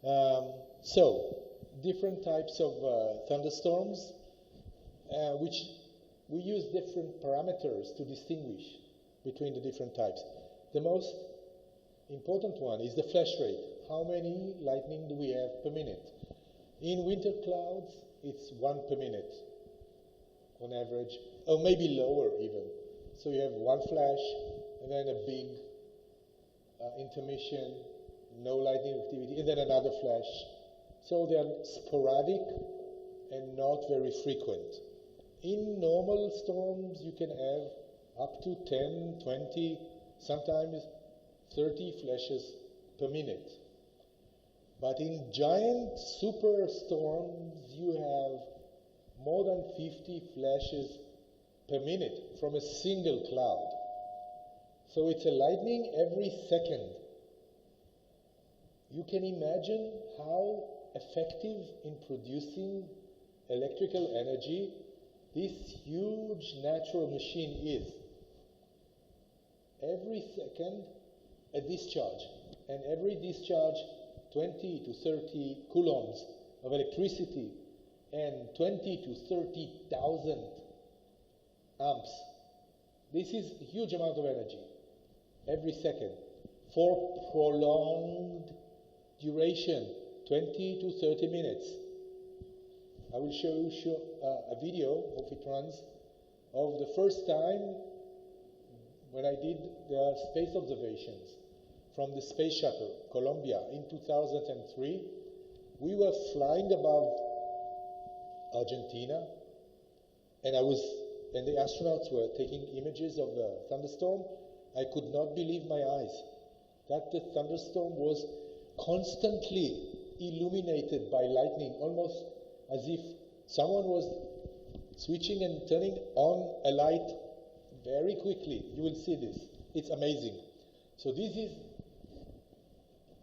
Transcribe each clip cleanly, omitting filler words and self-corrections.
So, different types of thunderstorms, which we use different parameters to distinguish between the different types. The most important one is the flash rate. How many lightning do we have per minute? In winter clouds, it's 1 per minute on average, or maybe lower even. So you have one flash, and then a big intermission, no lightning activity, and then another flash. So they are sporadic and not very frequent. In normal storms, you can have up to 10, 20, sometimes 30 flashes per minute. But in giant superstorms, you have more than 50 flashes per minute from a single cloud. So it's a lightning every second. You can imagine how effective in producing electrical energy this huge natural machine is. Every second, a discharge, and every discharge 20 to 30 coulombs of electricity and 20 to 30,000 amps. This is a huge amount of energy every second for prolonged duration, 20 to 30 minutes. I will show you a video, if it runs, of the first time when I did the space observations from the space shuttle, Columbia, in 2003. We were flying above Argentina, and the astronauts were taking images of the thunderstorm. I could not believe my eyes that the thunderstorm was constantly illuminated by lightning, almost as if someone was switching and turning on a light very quickly. You will see this. It's amazing. So this is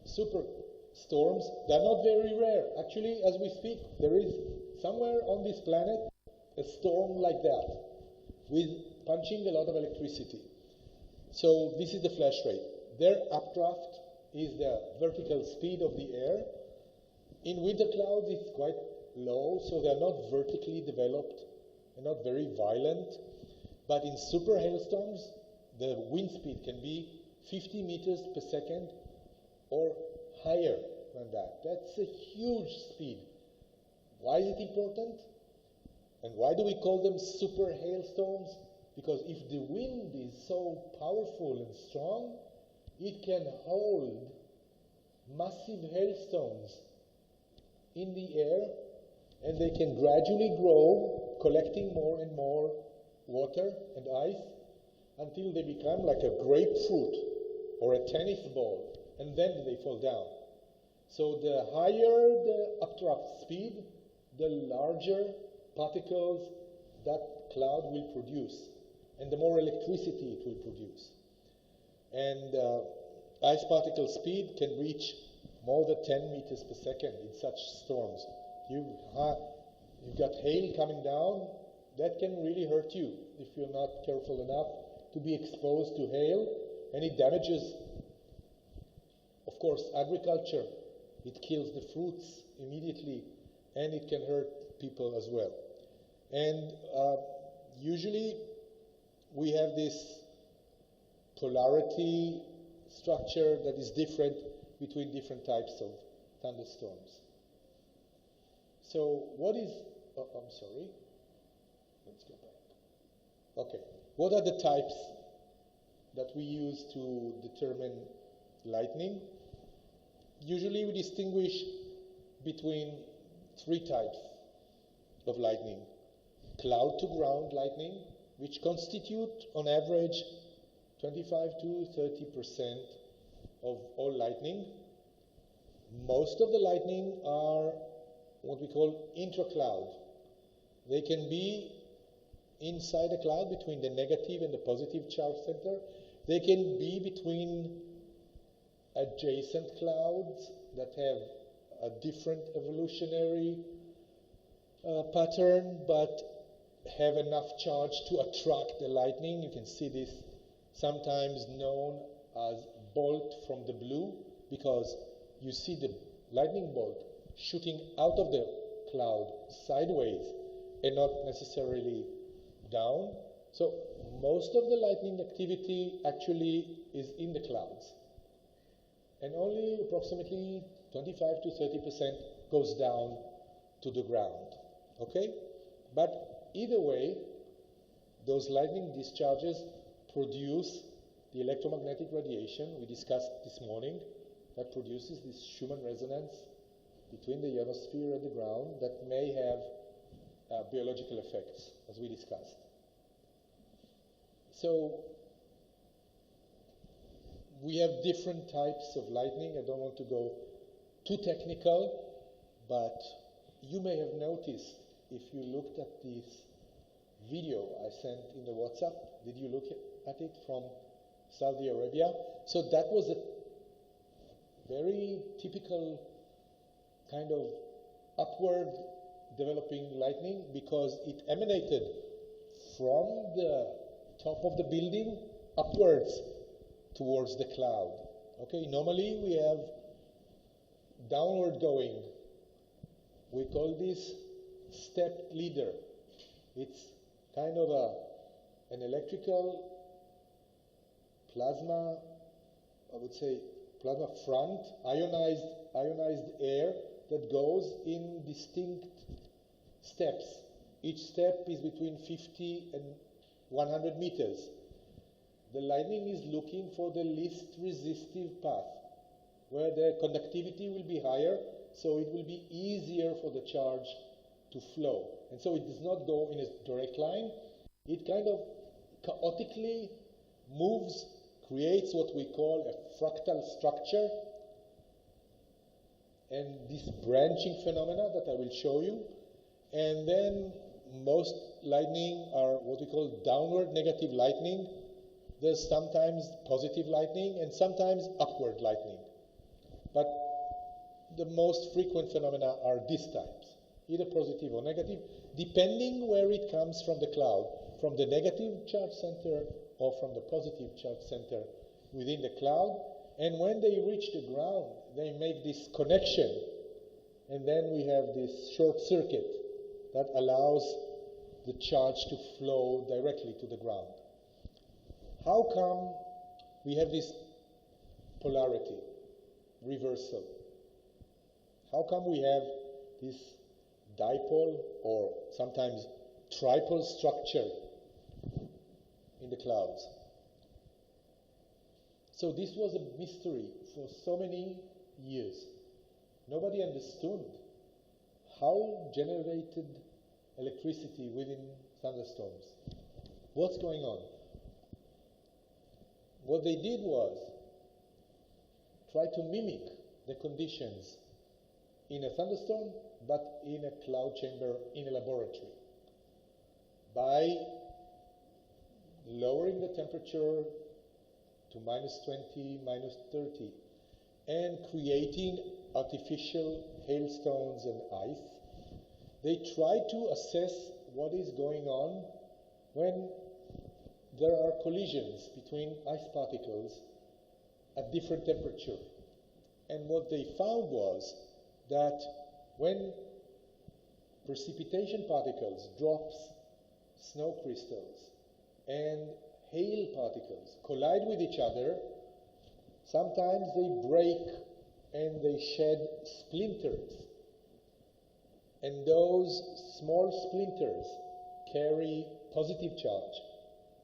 super storms. They're not very rare. Actually, as we speak, there is somewhere on this planet a storm like that with punching a lot of electricity. So this is the flash rate. Their updraft is the vertical speed of the air. In winter clouds, it's quite low, so they're not vertically developed and not very violent. But in super hailstorms, the wind speed can be 50 meters per second or higher than that. That's a huge speed. Why is it important? And why do we call them super hailstorms? Because if the wind is so powerful and strong, it can hold massive hailstones in the air, and they can gradually grow, collecting more and more water and ice until they become like a grapefruit or a tennis ball, and then they fall down. So the higher the updraft speed, the larger particles that cloud will produce, and the more electricity it will produce. And ice particle speed can reach more than 10 meters per second in such storms. You've got hail coming down, that can really hurt you if you're not careful enough to be exposed to hail, and it damages, of course, agriculture. It kills the fruits immediately, and it can hurt people as well. And usually we have this polarity structure that is different between different types of thunderstorms. So what is, I'm sorry, let's go back. Okay, what are the types that we use to determine lightning? Usually we distinguish between three types of lightning. Cloud-to-ground lightning, which constitute on average 25 to 30% of all lightning. Most of the lightning are what we call intra-cloud. They can be inside a cloud between the negative and the positive charge center. They can be between adjacent clouds that have a different evolutionary pattern, but have enough charge to attract the lightning. You can see this sometimes known as bolt from the blue, because you see the lightning bolt shooting out of the cloud sideways and not necessarily down. So most of the lightning activity actually is in the clouds. And only approximately 25 to 30% goes down to the ground. Okay? But either way, those lightning discharges produce the electromagnetic radiation we discussed this morning that produces this Schumann resonance between the ionosphere and the ground that may have biological effects, as we discussed. So we have different types of lightning. I don't want to go too technical, but you may have noticed if you looked at this video I sent in the WhatsApp. Did you look at it from Saudi Arabia? So that was a very typical kind of upward developing lightning because it emanated from the top of the building upwards towards the cloud. Okay, normally we have downward going. We call this step leader. It's kind of an electrical plasma, I would say plasma front, ionized air that goes in distinct steps. Each step is between 50 and 100 meters. The lightning is looking for the least resistive path, where the conductivity will be higher, so it will be easier for the charge to flow. And so it does not go in a direct line. It kind of chaotically moves, creates what we call a fractal structure, and this branching phenomena that I will show you. And then most lightning are what we call downward negative lightning. There's sometimes positive lightning and sometimes upward lightning. But the most frequent phenomena are these types, either positive or negative, depending where it comes from the cloud, from the negative charge center or from the positive charge center within the cloud. And when they reach the ground, they make this connection, and then we have this short circuit that allows the charge to flow directly to the ground. How come we have this polarity, reversal? How come we have this dipole or sometimes tripole structure in the clouds? So this was a mystery for so many years. Nobody understood how generated electricity within thunderstorms. What's going on? What they did was try to mimic the conditions in a thunderstorm, but in a cloud chamber in a laboratory, by lowering the temperature to -20, -30, and creating artificial hailstones and ice. They try to assess what is going on when there are collisions between ice particles at different temperature. And what they found was that when precipitation particles, drops, snow crystals, and hail particles collide with each other, sometimes they break and they shed splinters. And those small splinters carry positive charge.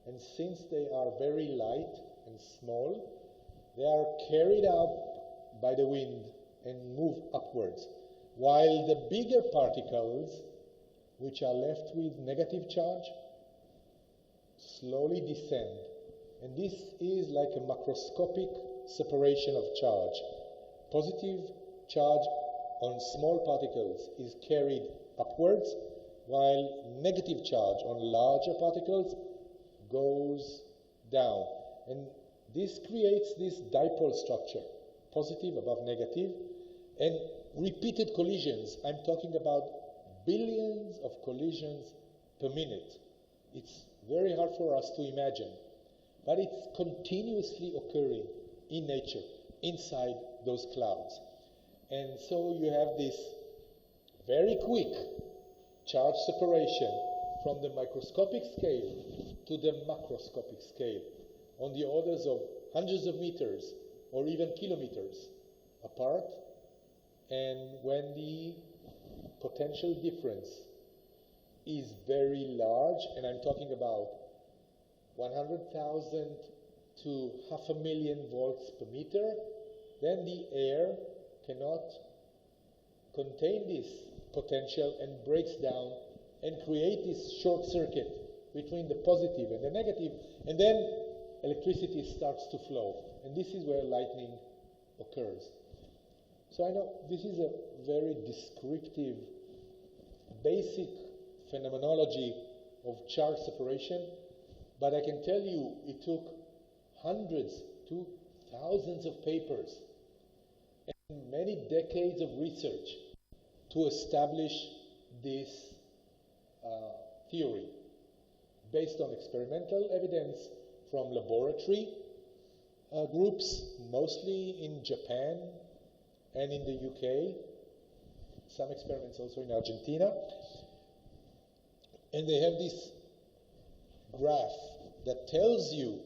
And since they are very light and small, they are carried up by the wind and move upwards. While the bigger particles, which are left with negative charge, slowly descend. And this is like a macroscopic separation of charge. Positive charge on small particles is carried upwards, while negative charge on larger particles goes down. And this creates this dipole structure, positive above negative, and repeated collisions. I'm talking about billions of collisions per minute. It's very hard for us to imagine, but it's continuously occurring in nature, inside those clouds. And so you have this very quick charge separation from the microscopic scale to the macroscopic scale on the orders of hundreds of meters or even kilometers apart. And when the potential difference is very large, and I'm talking about 100,000 to 500,000 volts per meter, then the air cannot contain this potential and breaks down and create this short circuit between the positive and the negative, and then electricity starts to flow. And this is where lightning occurs. So I know this is a very descriptive, basic phenomenology of charge separation, but I can tell you it took hundreds to thousands of papers and many decades of research to establish this theory based on experimental evidence from laboratory groups, mostly in Japan and in the UK, some experiments also in Argentina. And they have this graph that tells you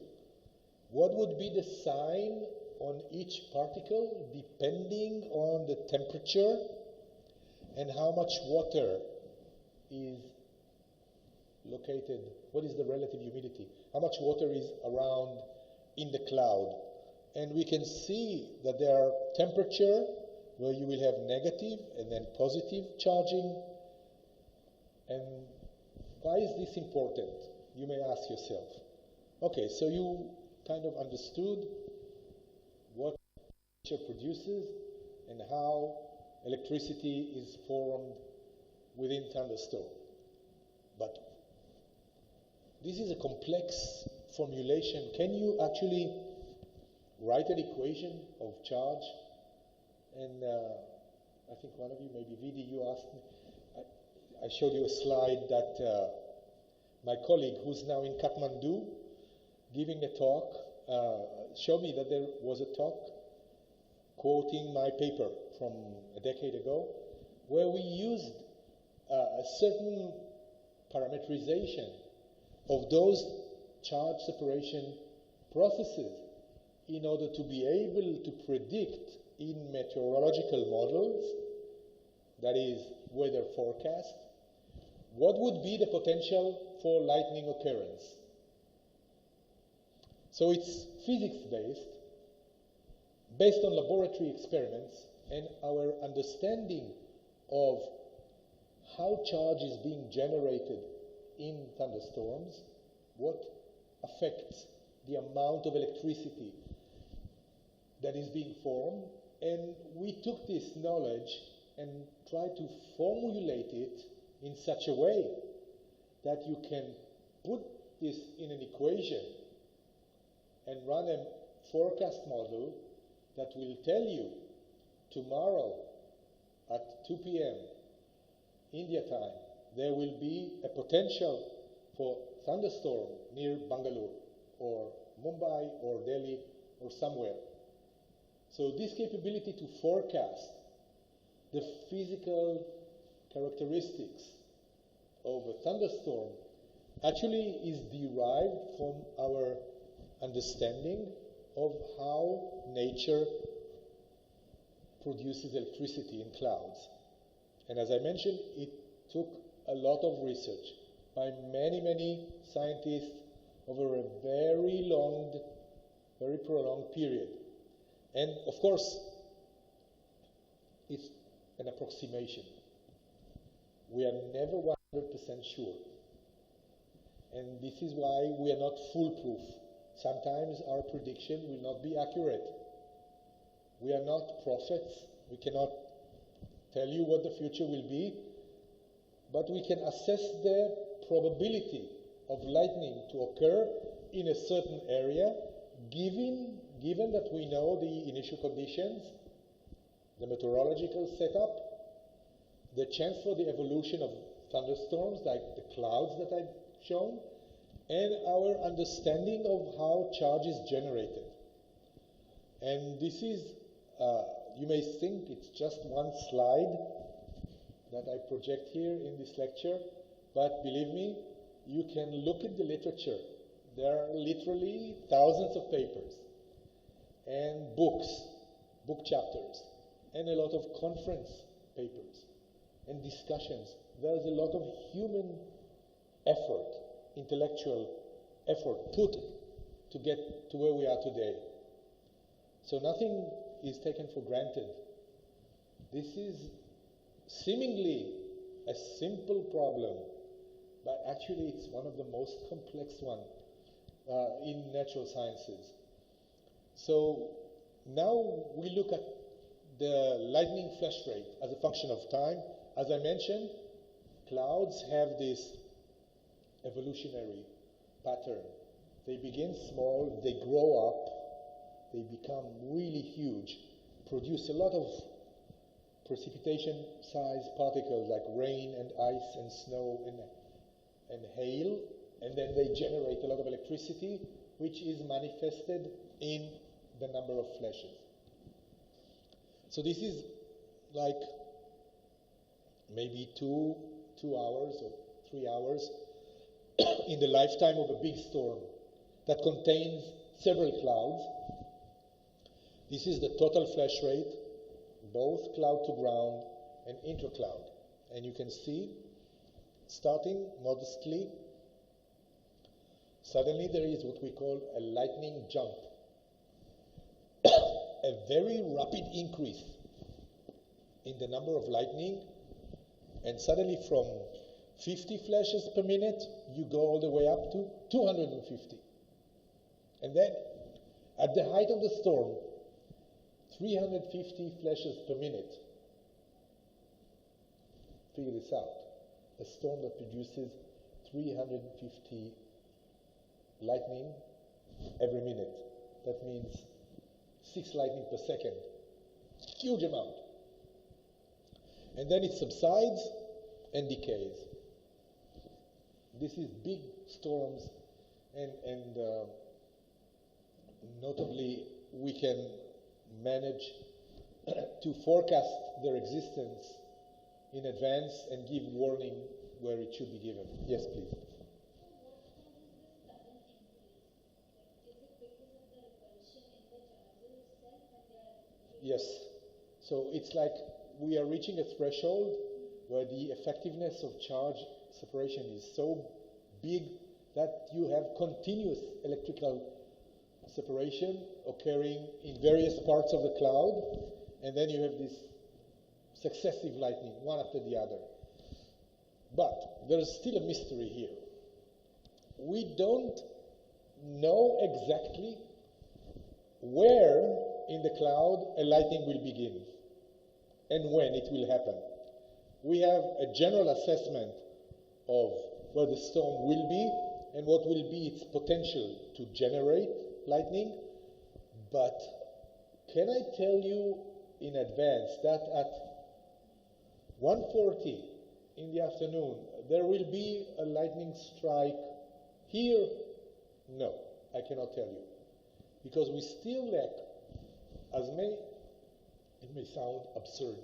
what would be the sign on each particle depending on the temperature and how much water is located, what is the relative humidity, how much water is around in the cloud. And we can see that there are temperature where you will have negative and then positive charging. And why is this important? You may ask yourself. Okay, so you kind of understood what nature produces and how electricity is formed within thunderstorm. But this is a complex formulation. Can you actually write an equation of charge? And I think one of you, maybe Vidi, you asked me, I showed you a slide that my colleague, who's now in Kathmandu, giving a talk, showed me that there was a talk quoting my paper from a decade ago, where we used a certain parameterization of those charge separation processes in order to be able to predict in meteorological models, that is, weather forecast, what would be the potential for lightning occurrence. So it's physics-based, based on laboratory experiments and our understanding of how charge is being generated in thunderstorms, what affects the amount of electricity that is being formed. And we took this knowledge and tried to formulate it in such a way that you can put this in an equation and run a forecast model that will tell you tomorrow at 2 p.m. India time there will be a potential for thunderstorm near Bangalore or Mumbai or Delhi or somewhere. So this capability to forecast the physical characteristics of a thunderstorm actually is derived from our understanding of how nature produces electricity in clouds. And as I mentioned, it took a lot of research by many, many scientists over a very long, very prolonged period. And of course, it's an approximation. We are never 100% sure. And this is why we are not foolproof. Sometimes our prediction will not be accurate. We are not prophets. We cannot tell you what the future will be, but we can assess the probability of lightning to occur in a certain area, given that we know the initial conditions, the meteorological setup, the chance for the evolution of thunderstorms like the clouds that I've shown, and our understanding of how charge is generated. And this is You may think it's just one slide that I project here in this lecture, but believe me, you can look at the literature. There are literally thousands of papers and books, book chapters, and a lot of conference papers and discussions. There's a lot of human effort, intellectual effort put to get to where we are today. So nothing is taken for granted. This is seemingly a simple problem, but actually it's one of the most complex ones in natural sciences. So now we look at the lightning flash rate as a function of time. As I mentioned, clouds have this evolutionary pattern. They begin small, they grow up, they become really huge, produce a lot of precipitation-sized particles like rain and ice and snow and hail, and then they generate a lot of electricity, which is manifested in the number of flashes. So this is like maybe two hours or 3 hours in the lifetime of a big storm that contains several clouds. This is the total flash rate, both cloud to ground and intercloud. And you can see, starting modestly, suddenly there is what we call a lightning jump. A very rapid increase in the number of lightning, and suddenly from 50 flashes per minute, you go all the way up to 250. And then, at the height of the storm, 350 flashes per minute. Figure this out. A storm that produces 350 lightning every minute. That means 6 lightning per second. Huge amount. And then it subsides and decays. This is big storms, and notably we can manage to forecast their existence in advance and give warning where it should be given. Yes, please. Yes. So it's like we are reaching a threshold where the effectiveness of charge separation is so big that you have continuous electrical separation occurring in various parts of the cloud, and then you have this successive lightning, one after the other. But there's still a mystery here. We don't know exactly where in the cloud a lightning will begin and when it will happen. We have a general assessment of where the storm will be and what will be its potential to generate lightning, but can I tell you in advance that at 1:40 in the afternoon there will be a lightning strike here? No, I cannot tell you, because we still lack, it may sound absurd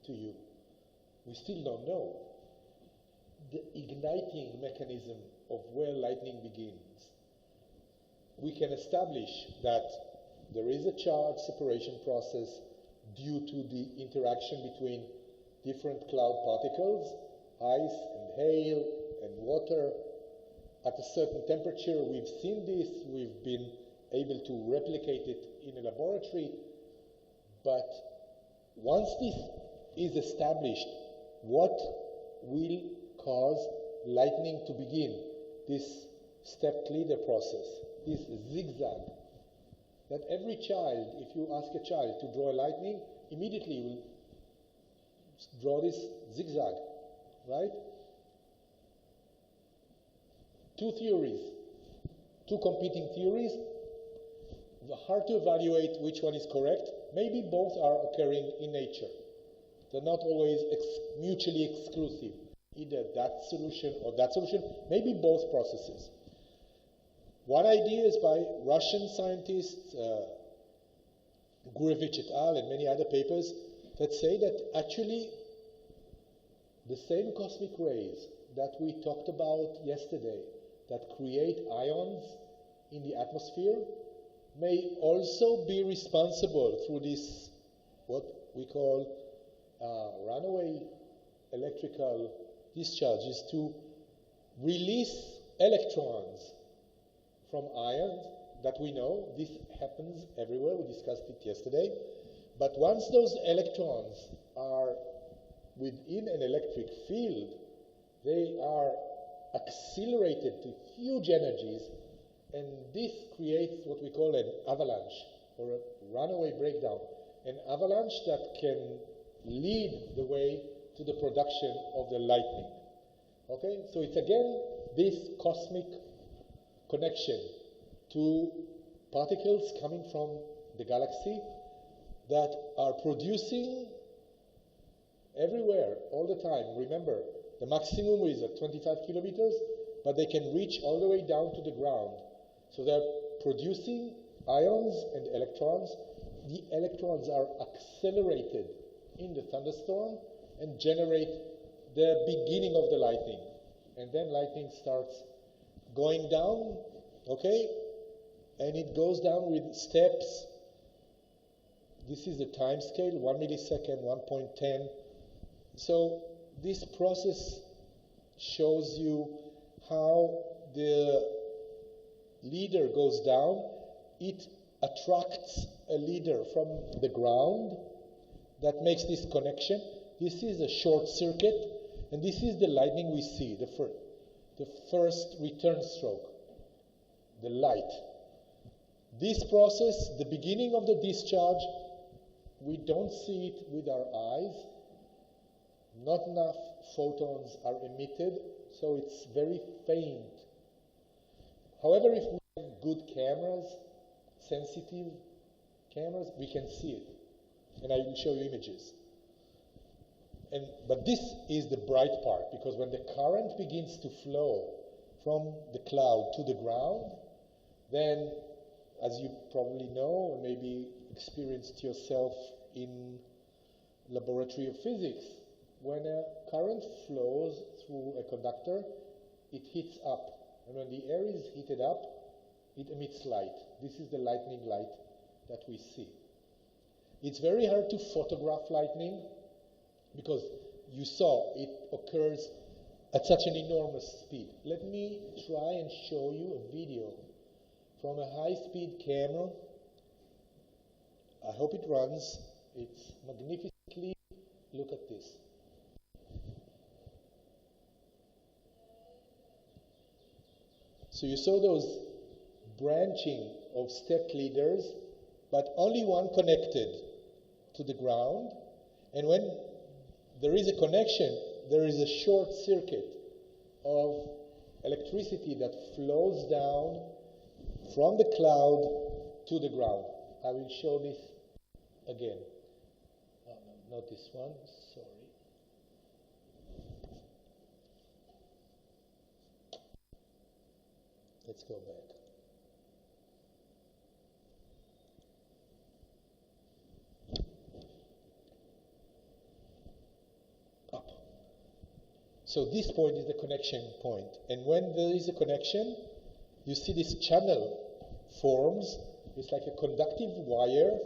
to you, we still don't know the igniting mechanism of where lightning begins. We can establish that there is a charge separation process due to the interaction between different cloud particles, ice and hail and water. At a certain temperature, we've seen this, we've been able to replicate it in a laboratory, but once this is established, what will cause lightning to begin? This stepped leader process, this zigzag, that every child, if you ask a child to draw a lightning, immediately will draw this zigzag, right? Two theories, two competing theories. Hard to evaluate which one is correct. Maybe both are occurring in nature. They're not always mutually exclusive. Either that solution or that solution, maybe both processes. One idea is by Russian scientists Gurevich et al. And many other papers that say that actually the same cosmic rays that we talked about yesterday that create ions in the atmosphere may also be responsible through this, what we call runaway electrical discharges, to release electrons from ions that we know. This happens everywhere. We discussed it yesterday. But once those electrons are within an electric field, they are accelerated to huge energies, and this creates what we call an avalanche or a runaway breakdown. An avalanche that can lead the way to the production of the lightning. Okay, so it's again this cosmic connection to particles coming from the galaxy that are producing everywhere, all the time. Remember, the maximum is at 25 kilometers, but they can reach all the way down to the ground. So they're producing ions and electrons. The electrons are accelerated in the thunderstorm and generate the beginning of the lightning. And then lightning starts going down, okay? And it goes down with steps. This is the time scale, 1 millisecond, 1.10. So this process shows you how the leader goes down. It attracts a leader from the ground that makes this connection. This is a short circuit, and this is the lightning we see, the first return stroke, the light. This process, the beginning of the discharge, we don't see it with our eyes. Not enough photons are emitted, so it's very faint. However, if we have good cameras, sensitive cameras, we can see it. And I will show you images. But this is the bright part, because when the current begins to flow from the cloud to the ground, then, as you probably know, or maybe experienced yourself in laboratory of physics, when a current flows through a conductor, it heats up. And when the air is heated up, it emits light. This is the lightning light that we see. It's very hard to photograph lightning because you saw it occurs at such an enormous speed. Let me try and show you a video from a high-speed camera. I hope it runs. It's magnificently. Look at this. So you saw those branching of step leaders, but only one connected to the ground. And when there is a connection, there is a short circuit of electricity that flows down from the cloud to the ground. I will show this again. No, not this one, sorry. Let's go back. Up. So this point is the connection point. And when there is a connection, you see this channel forms. It's like a conductive wire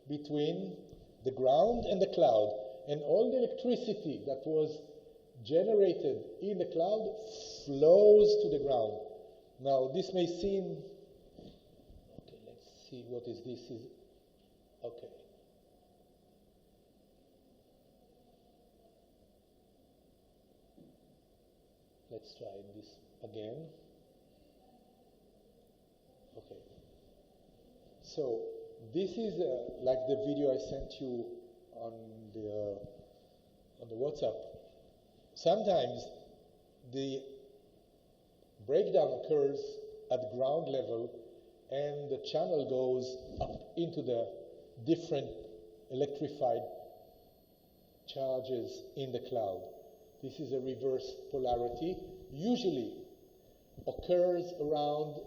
between the ground and the cloud. And all the electricity that was generated in the cloud flows to the ground. Now, this may seem, okay, let's see, what is this? Okay. Let's try this again. Okay. So, this is like the video I sent you on the WhatsApp. Sometimes the breakdown occurs at ground level and the channel goes up into the different electrified charges in the cloud. This is a reverse polarity. Usually occurs around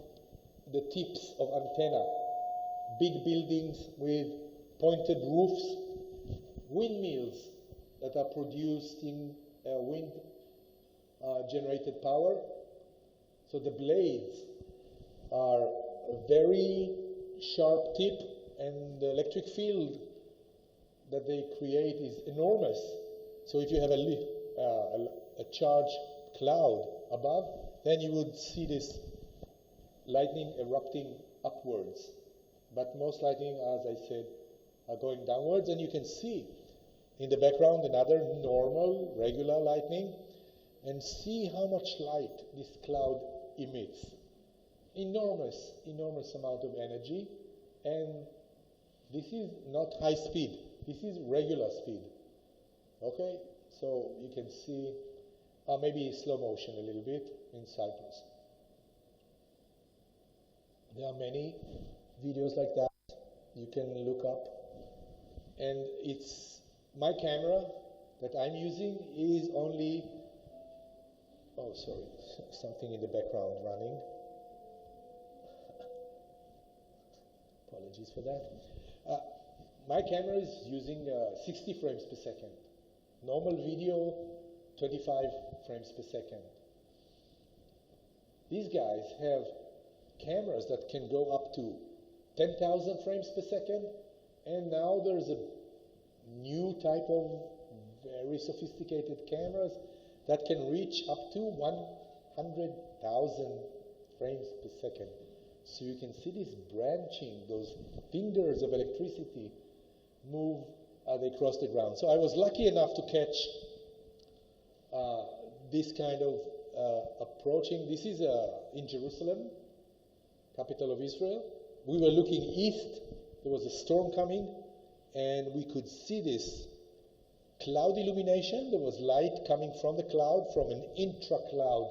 the tips of antenna, big buildings with pointed roofs, windmills that are producing wind generated power. So the blades are a very sharp tip, and the electric field that they create is enormous. So if you have a charged cloud above, then you would see this lightning erupting upwards. But most lightning, as I said, are going downwards, and you can see in the background another normal, regular lightning, and see how much light this cloud emits. Enormous, enormous amount of energy, and this is not high speed, this is regular speed. Okay, so you can see maybe slow motion a little bit in Cyprus. There are many videos like that you can look up, and it's my camera that I'm using is only, oh sorry, something in the background running. Apologies for that. My camera is using 60 frames per second. Normal video, 25 frames per second. These guys have cameras that can go up to 10,000 frames per second, and now there's a new type of very sophisticated cameras that can reach up to 100,000 frames per second. So you can see this branching, those fingers of electricity move as they cross the ground. So I was lucky enough to catch this kind of approaching. This is in Jerusalem, capital of Israel. We were looking east. There was a storm coming, and we could see this cloud illumination. There was light coming from the cloud, from an intra-cloud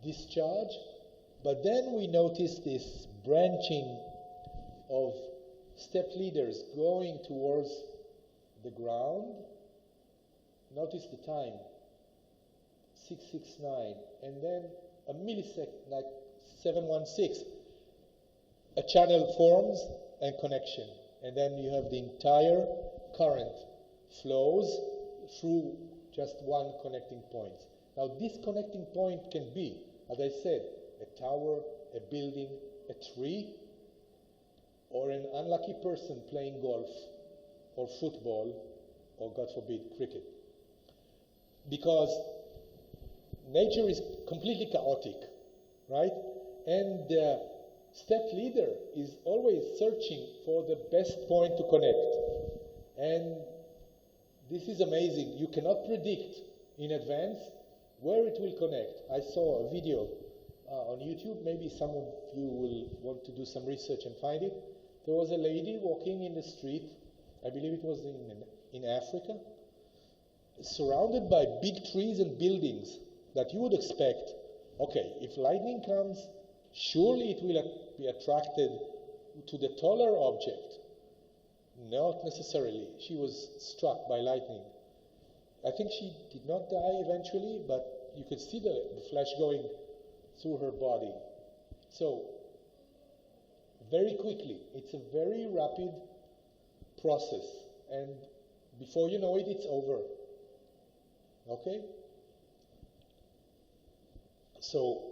discharge. But then we noticed this branching of step leaders going towards the ground. Notice the time, 669, and then a millisecond, like 716, a channel forms and connection, and then you have the entire current flows through just one connecting point. Now this connecting point can be, as I said, a tower, a building, a tree, or an unlucky person playing golf or football, or God forbid, cricket. Because nature is completely chaotic, right? And the step leader is always searching for the best point to connect. And this is amazing. You cannot predict in advance where it will connect. I saw a video on YouTube. Maybe some of you will want to do some research and find it. There was a lady walking in the street, I believe it was in Africa, surrounded by big trees and buildings that you would expect, okay, if lightning comes, surely it will be attracted to the taller object. Not necessarily. She was struck by lightning. I think she did not die eventually, but you could see the flash going through her body. So, very quickly, it's a very rapid process, and before you know it, it's over. Okay? So,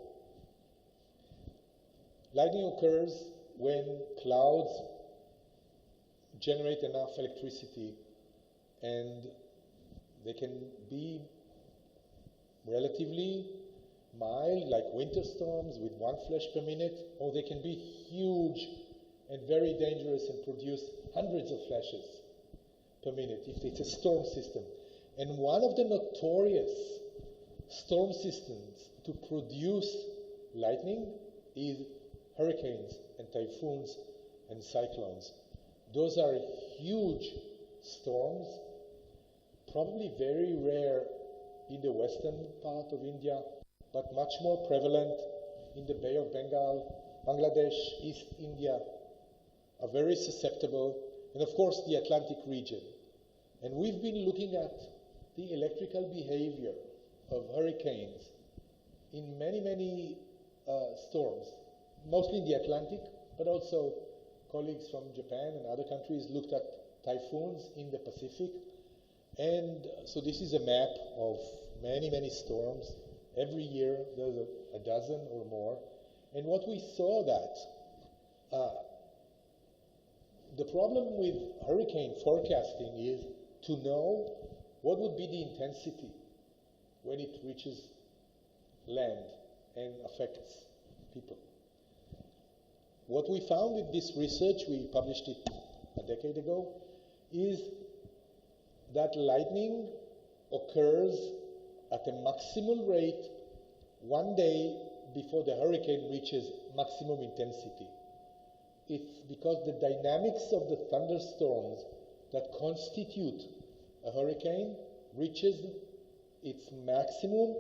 lightning occurs when clouds generate enough electricity, and they can be relatively mild, like winter storms with 1 flash per minute, or they can be huge and very dangerous and produce hundreds of flashes per minute if it's a storm system. And one of the notorious storm systems to produce lightning is hurricanes and typhoons and cyclones. Those are huge storms, probably very rare in the western part of India, but much more prevalent in the Bay of Bengal, Bangladesh, East India, are very susceptible, and of course the Atlantic region. And we've been looking at the electrical behavior of hurricanes in many storms, mostly in the Atlantic, but also colleagues from Japan and other countries looked at typhoons in the Pacific. And so this is a map of many, many storms. Every year there's a dozen or more. And what we saw that the problem with hurricane forecasting is to know what would be the intensity when it reaches land and affects people. What we found with this research, we published it a decade ago, is that lightning occurs at a maximal rate one day before the hurricane reaches maximum intensity. It's because the dynamics of the thunderstorms that constitute a hurricane reaches its maximum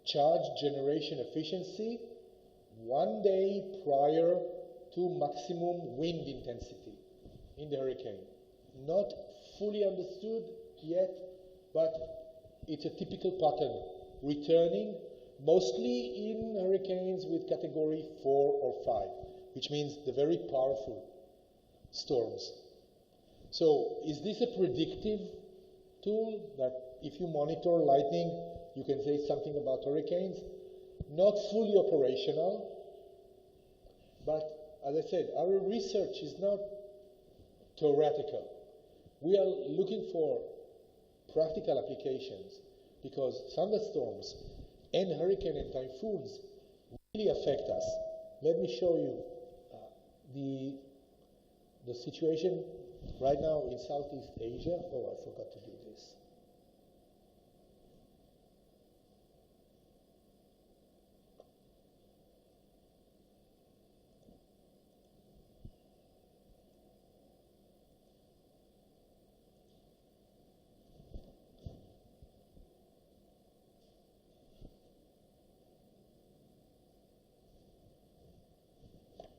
charge generation efficiency one day prior to maximum wind intensity in the hurricane. Not fully understood yet, but it's a typical pattern, returning mostly in hurricanes with category 4 or 5, which means the very powerful storms. So is this a predictive tool that if you monitor lightning, you can say something about hurricanes? Not fully operational, but as I said, our research is not theoretical. We are looking for practical applications because thunderstorms and hurricane and typhoons really affect us. Let me show you the situation right now in Southeast Asia. Oh, I forgot to do this.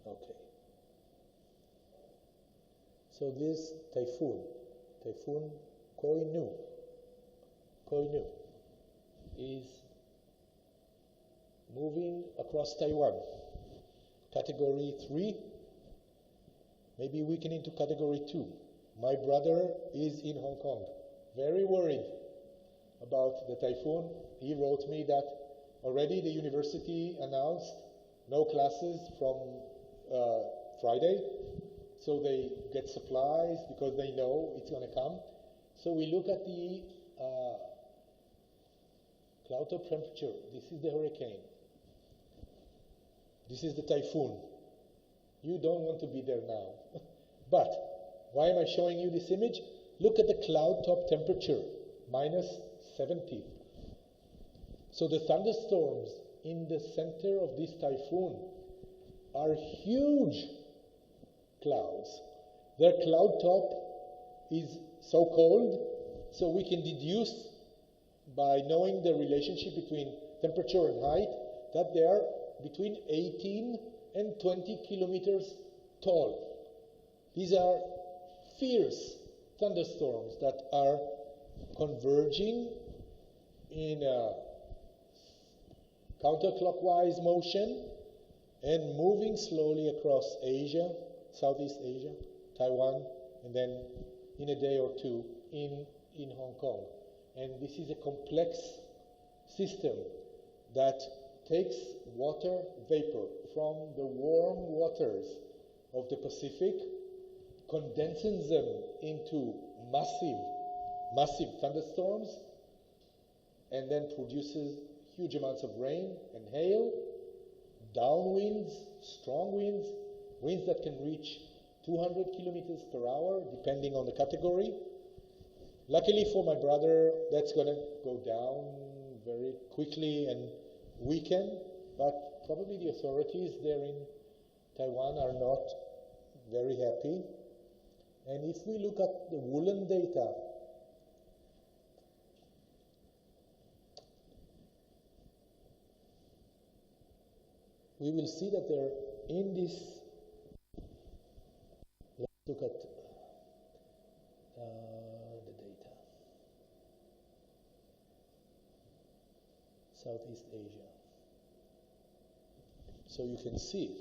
Okay. So this typhoon Koinu, is moving across Taiwan. Category 3, maybe weakening to category 2. My brother is in Hong Kong, very worried about the typhoon. He wrote me that already the university announced no classes from Friday, so they get supplies because they know it's going to come. So we look at the cloud top temperature. This is the hurricane. This is the typhoon. You don't want to be there now. But why am I showing you this image? Look at the cloud top temperature, minus 70. So the thunderstorms in the center of this typhoon are huge clouds. Their cloud top is so cold, so we can deduce by knowing the relationship between temperature and height that they are between 18 and 20 kilometers tall. These are fierce thunderstorms that are converging in a counterclockwise motion and moving slowly across Asia, Southeast Asia, Taiwan, and then in a day or two in Hong Kong. And this is a complex system that takes water vapor from the warm waters of the Pacific, condenses them into massive thunderstorms, and then produces huge amounts of rain and hail, downwinds, strong winds, winds that can reach 200 kilometers per hour, depending on the category. Luckily for my brother, that's going to go down very quickly and weaken, but probably the authorities there in Taiwan are not very happy. And if we look at the woolen data, we will see that they're in this. Let's look at the data. Southeast Asia. So you can see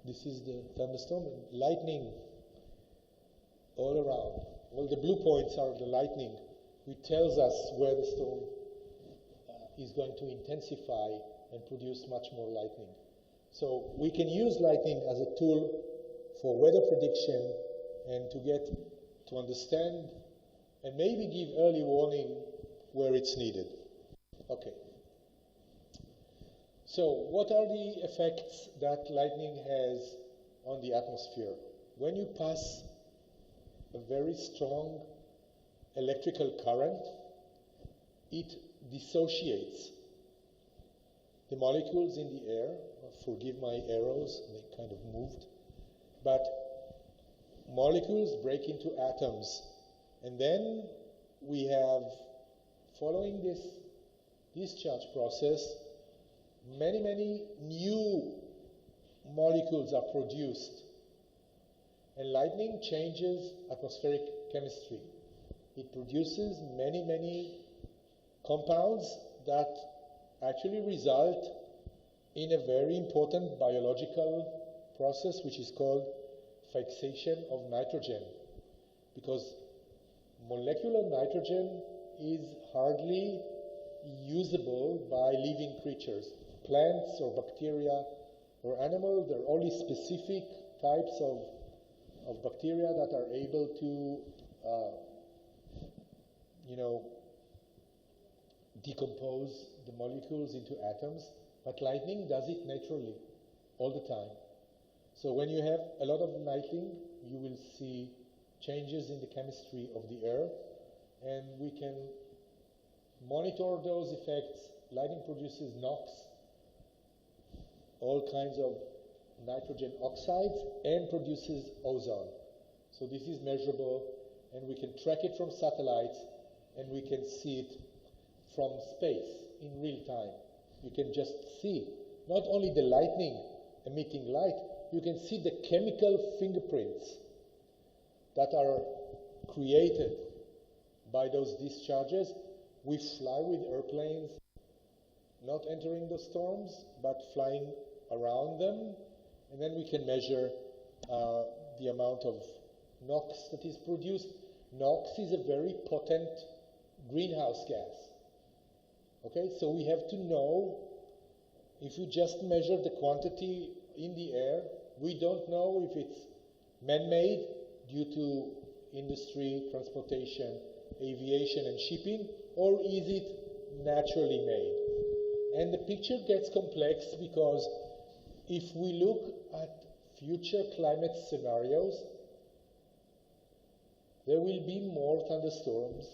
this is the thunderstorm. Lightning all around. Well, the blue points are the lightning, which tells us where the storm is going to intensify and produce much more lightning. So we can use lightning as a tool for weather prediction and to understand and maybe give early warning where it's needed. Okay. So what are the effects that lightning has on the atmosphere? When you pass a very strong electrical current, it dissociates the molecules in the air. Forgive my arrows, they kind of moved. But molecules break into atoms. And then we have, following this discharge process, many new molecules are produced. And lightning changes atmospheric chemistry. It produces many compounds that actually result in a very important biological process which is called fixation of nitrogen. Because molecular nitrogen is hardly usable by living creatures. Plants or bacteria or animals, there are only specific types of bacteria that are able to decompose the molecules into atoms, but lightning does it naturally all the time. So when you have a lot of lightning, you will see changes in the chemistry of the air, and we can monitor those effects. Lightning produces NOx, all kinds of nitrogen oxides, and produces ozone. So this is measurable, and we can track it from satellites, and we can see it from space in real time. You can just see not only the lightning emitting light, you can see the chemical fingerprints that are created by those discharges. We fly with airplanes, not entering the storms, but flying around them, and then we can measure the amount of NOx that is produced. NOx is a very potent greenhouse gas. Okay, so we have to know, if we just measure the quantity in the air, we don't know if it's man-made due to industry, transportation, aviation, and shipping, or is it naturally made? And the picture gets complex because if we look at future climate scenarios, there will be more thunderstorms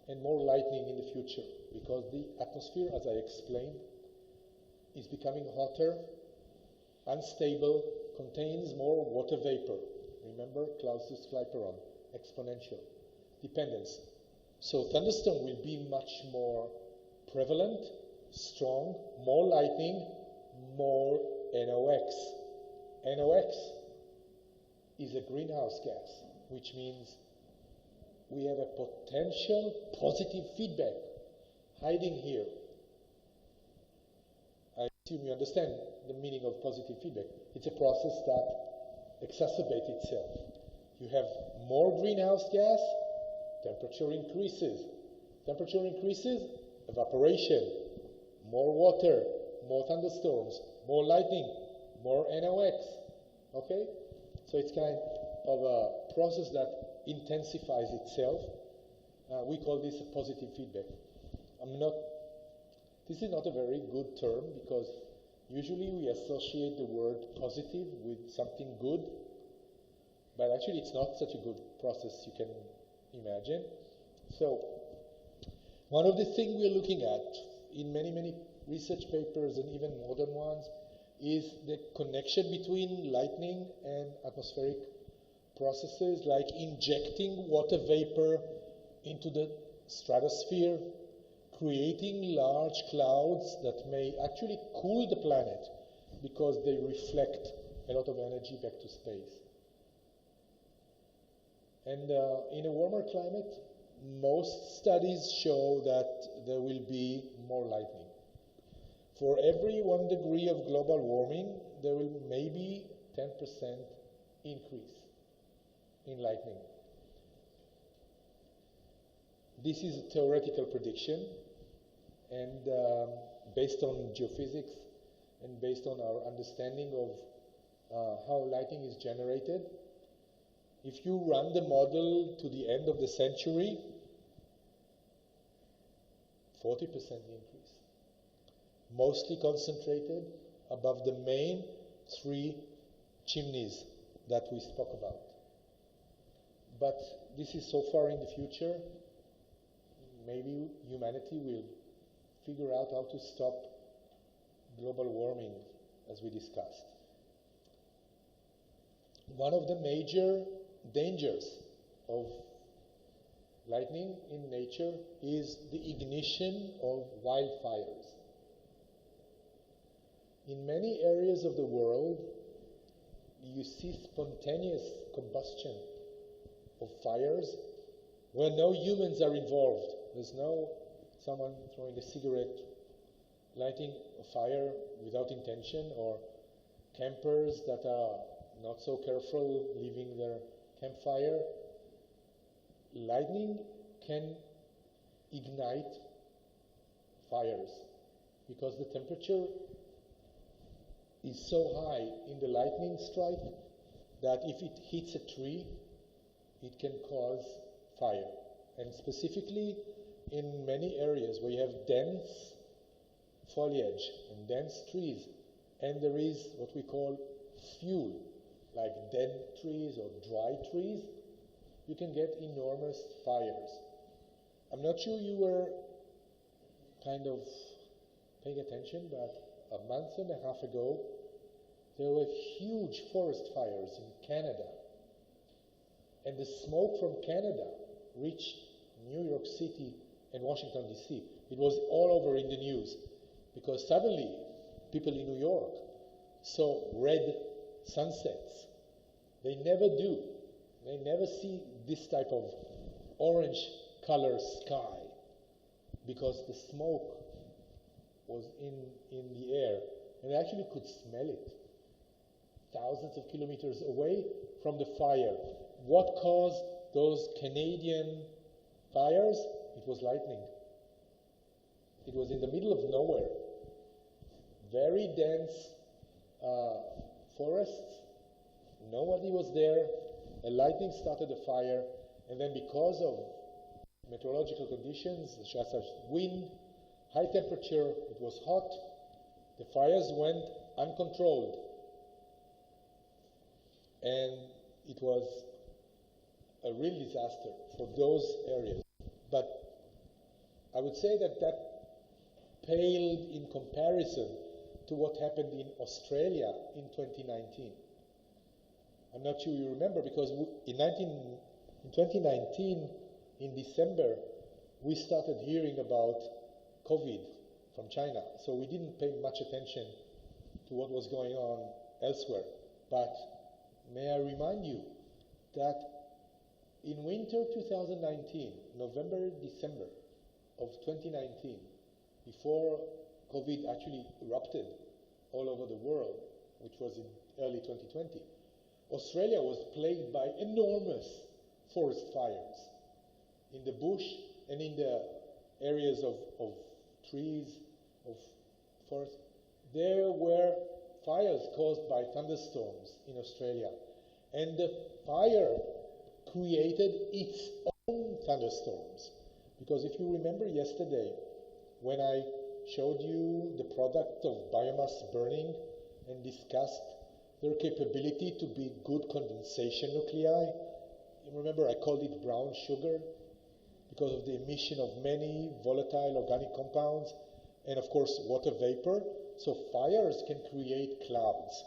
and more lightning in the future because the atmosphere, as I explained, is becoming hotter, unstable, contains more water vapor. Remember Clausius-Clapeyron, exponential dependence. So thunderstorm will be much more prevalent, strong, more lightning, more NOx. NOx is a greenhouse gas, which means we have a potential positive feedback hiding here. I assume you understand the meaning of positive feedback. It's a process that exacerbates itself. You have more greenhouse gas, temperature increases. Temperature increases, evaporation, more water, more thunderstorms, more lightning, more NOx. Okay? So it's kind of a process that intensifies itself. We call this a positive feedback. This is not a very good term because usually we associate the word positive with something good, but actually it's not such a good process you can imagine. So one of the things we're looking at in many research papers and even modern ones is the connection between lightning and atmospheric processes like injecting water vapor into the stratosphere, creating large clouds that may actually cool the planet because they reflect a lot of energy back to space. And in a warmer climate, most studies show that there will be more lightning. For every 1 degree of global warming, there will maybe 10% increase in lightning. This is a theoretical prediction, and based on geophysics and based on our understanding of how lighting is generated. If you run the model to the end of the century, 40% increase, mostly concentrated above the main 3 chimneys that we spoke about. But this is so far in the future. Maybe humanity will figure out how to stop global warming, as we discussed. One of the major dangers of lightning in nature is the ignition of wildfires. In many areas of the world, you see spontaneous combustion of fires where no humans are involved. There's no someone throwing a cigarette, lighting a fire without intention, or campers that are not so careful leaving their campfire. Lightning can ignite fires because the temperature is so high in the lightning strike that if it hits a tree, it can cause fire. And specifically in many areas where you have dense foliage and dense trees, and there is what we call fuel, like dead trees or dry trees, you can get enormous fires. I'm not sure you were kind of paying attention, but a month and a half ago, there were huge forest fires in Canada. And the smoke from Canada reached New York City and Washington, D.C. It was all over in the news because suddenly people in New York saw red sunsets. They never do. They never see this type of orange color sky because the smoke was in the air, and they actually could smell it thousands of kilometers away from the fire. What caused those Canadian fires? It was lightning. It was in the middle of nowhere. Very dense forests. Nobody was there. A lightning started a fire, and then because of meteorological conditions, such as wind, high temperature, it was hot, the fires went uncontrolled. And it was a real disaster for those areas. But I would say that that paled in comparison to what happened in Australia in 2019. I'm not sure you remember, because in 2019, in December, we started hearing about COVID from China. So we didn't pay much attention to what was going on elsewhere. But may I remind you that in winter 2019, November, December of 2019, before COVID actually erupted all over the world, which was in early 2020, Australia was plagued by enormous forest fires in the bush and in the areas of trees, of forest. There were fires caused by thunderstorms in Australia, and the fire created its own thunderstorms. Because if you remember yesterday, when I showed you the product of biomass burning and discussed their capability to be good condensation nuclei, you remember I called it brown sugar because of the emission of many volatile organic compounds and of course water vapor. So fires can create clouds.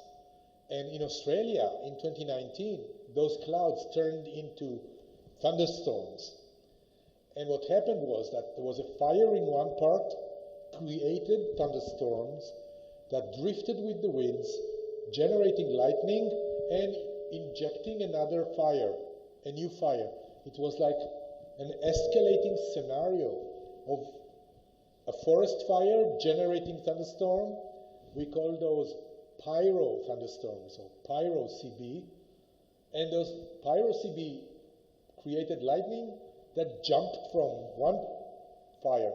And in Australia in 2019, those clouds turned into thunderstorms. And what happened was that there was a fire in one part, created thunderstorms that drifted with the winds, generating lightning and injecting another fire, a new fire. It was like an escalating scenario of a forest fire generating thunderstorm. We call those pyro thunderstorms, or pyro CB. And those pyro CB created lightning that jumped from one fire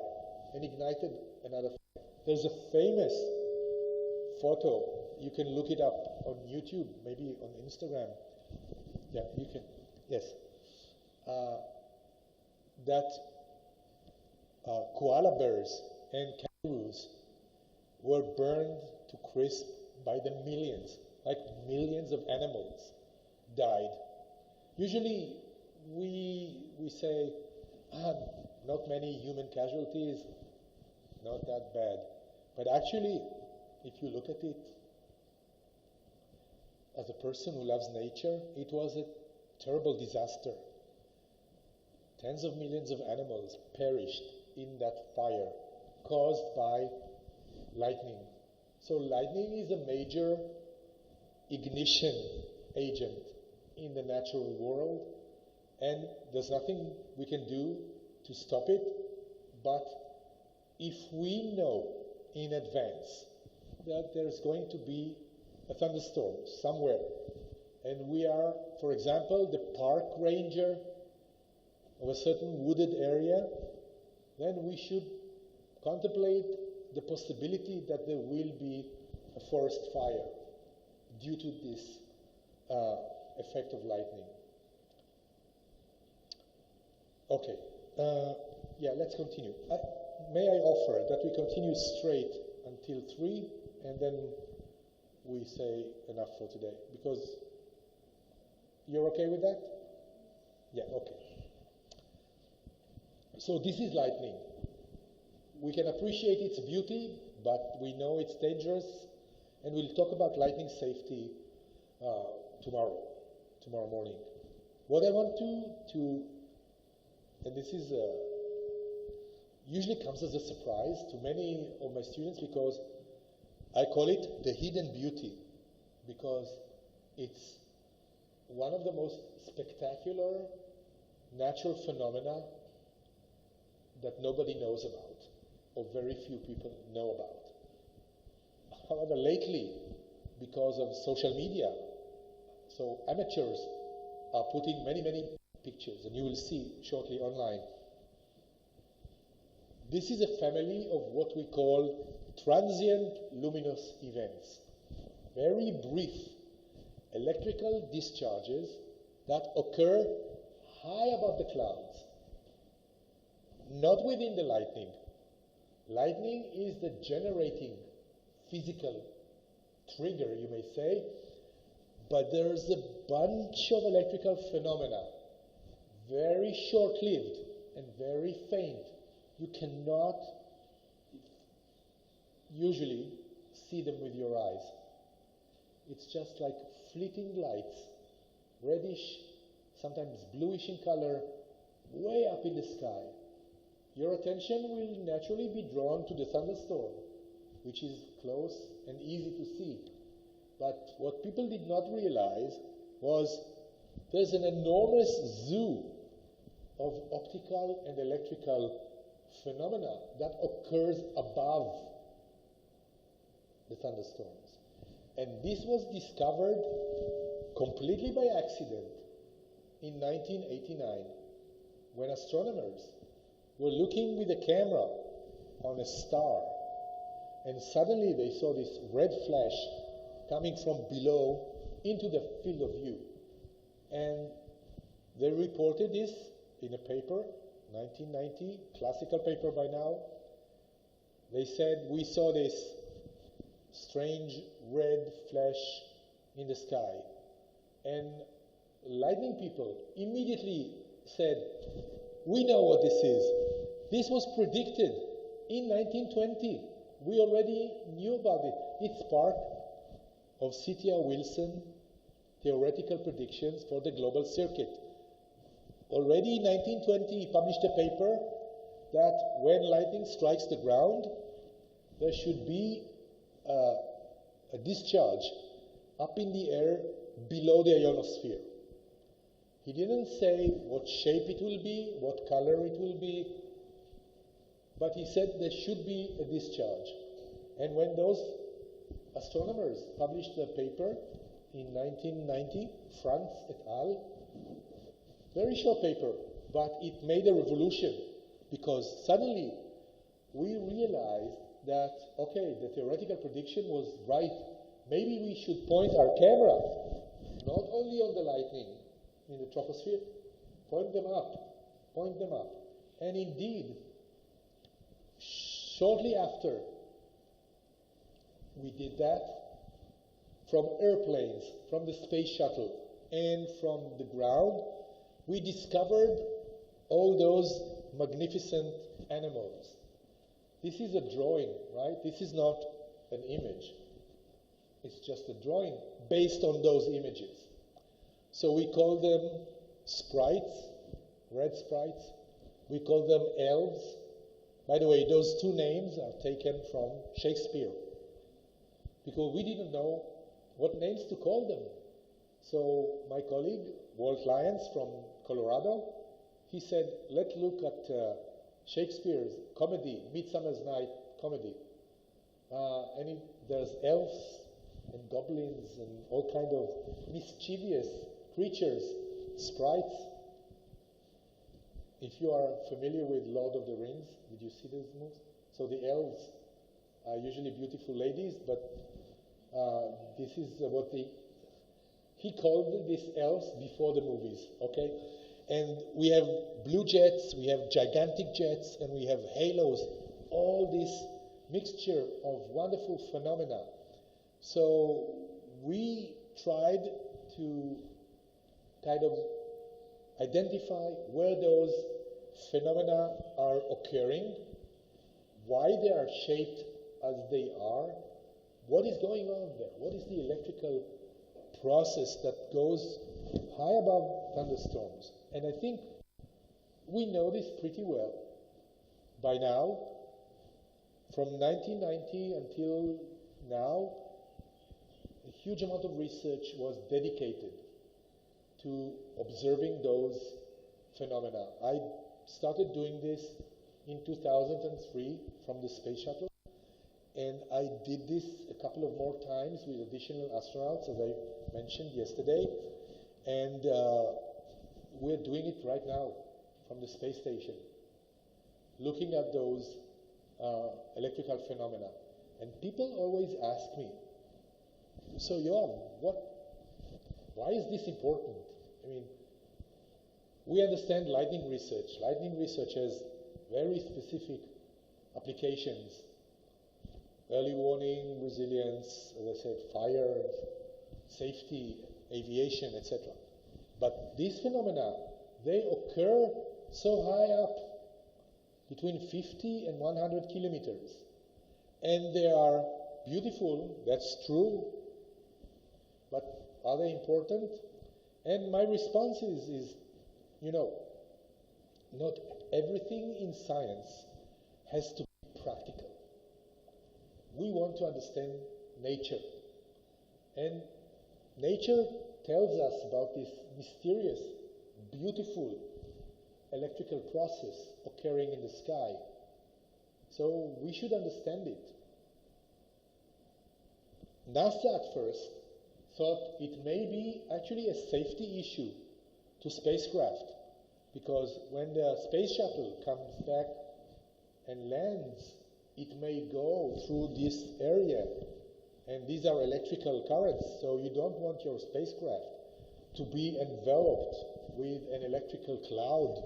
and ignited another fire. There's a famous photo. You can look it up on YouTube, maybe on Instagram. Yeah, you can. Yes. That koala bears and kangaroos were burned to crisp by the millions, like millions of animals died. Usually we say, not many human casualties, not that bad. But actually, if you look at it, as a person who loves nature, it was a terrible disaster. Tens of millions of animals perished in that fire caused by lightning. So lightning is a major ignition agent in the natural world, and there's nothing we can do to stop it. But if we know in advance that there's going to be a thunderstorm somewhere, and we are, for example, the park ranger of a certain wooded area, then we should contemplate the possibility that there will be a forest fire due to this effect of lightning. Okay, yeah, let's continue. May I offer that we continue straight until 3, and then we say enough for today? Because you're okay with that? Yeah, okay. So this is lightning. We can appreciate its beauty, but we know it's dangerous, and we'll talk about lightning safety tomorrow morning. What I want to and this is usually comes as a surprise to many of my students, because I call it the hidden beauty, because it's one of the most spectacular natural phenomena that nobody knows about, or very few people know about. However, lately, because of social media, so amateurs are putting many pictures, and you will see shortly online. This is a family of what we call transient luminous events. Very brief electrical discharges that occur high above the clouds, not within the lightning. Lightning is the generating physical trigger, you may say, but there's a bunch of electrical phenomena, very short-lived and very faint. You cannot usually see them with your eyes. It's just like fleeting lights, reddish, sometimes bluish in color, way up in the sky. Your attention will naturally be drawn to the thunderstorm, which is close and easy to see. But what people did not realize was there's an enormous zoo of optical and electrical phenomena that occurs above the thunderstorms. And this was discovered completely by accident in 1989, when astronomers were looking with a camera on a star, and suddenly they saw this red flash coming from below into the field of view. And they reported this in a paper, 1990, classical paper by now. They said, we saw this strange red flash in the sky. And lightning people immediately said, we know what this is. This was predicted in 1920. We already knew about it. It's part of C.T.R. Wilson theoretical predictions for the global circuit. Already in 1920, he published a paper that when lightning strikes the ground, there should be a discharge up in the air below the ionosphere. He didn't say what shape it will be, what color it will be, but he said there should be a discharge. And when those astronomers published the paper in 1990, Franz et al., very short paper, but it made a revolution because suddenly we realized that, okay, the theoretical prediction was right. Maybe we should point our camera not only on the lightning in the troposphere, point them up. And indeed, shortly after we did that, from airplanes, from the space shuttle, and from the ground, we discovered all those magnificent animals. This is a drawing, right? This is not an image. It's just a drawing based on those images. So we call them sprites, red sprites. We call them elves. By the way, those two names are taken from Shakespeare, because we didn't know what names to call them. So my colleague, Walt Lyons from Colorado, he said, let's look at Shakespeare's comedy, Midsummer's Night comedy. There's elves and goblins and all kind of mischievous creatures, sprites. If you are familiar with Lord of the Rings, did you see those movies? So the elves are usually beautiful ladies, but this is what he called these elves before the movies, okay? And we have blue jets, we have gigantic jets, and we have halos, all this mixture of wonderful phenomena. So we tried to kind of identify where those phenomena are occurring, why they are shaped as they are, what is going on there, what is the electrical process that goes high above thunderstorms. And I think we know this pretty well by now. From 1990 until now, a huge amount of research was dedicated to observing those phenomena. I started doing this in 2003 from the space shuttle, and I did this a couple of more times with additional astronauts, as I mentioned yesterday, and we're doing it right now from the space station, looking at those electrical phenomena. And people always ask me, so Yoav, why is this important? I mean, we understand lightning research. Lightning research has very specific applications. Early warning, resilience, as I said, fire, safety, aviation, etc. But these phenomena, they occur so high up, between 50 and 100 kilometers. And they are beautiful, that's true, but are they important? And my response is, not everything in science has to be practical. We want to understand nature. And nature tells us about this mysterious, beautiful electrical process occurring in the sky. So we should understand it. NASA at first thought it may be actually a safety issue to spacecraft, because when the space shuttle comes back and lands, it may go through this area, and these are electrical currents, so you don't want your spacecraft to be enveloped with an electrical cloud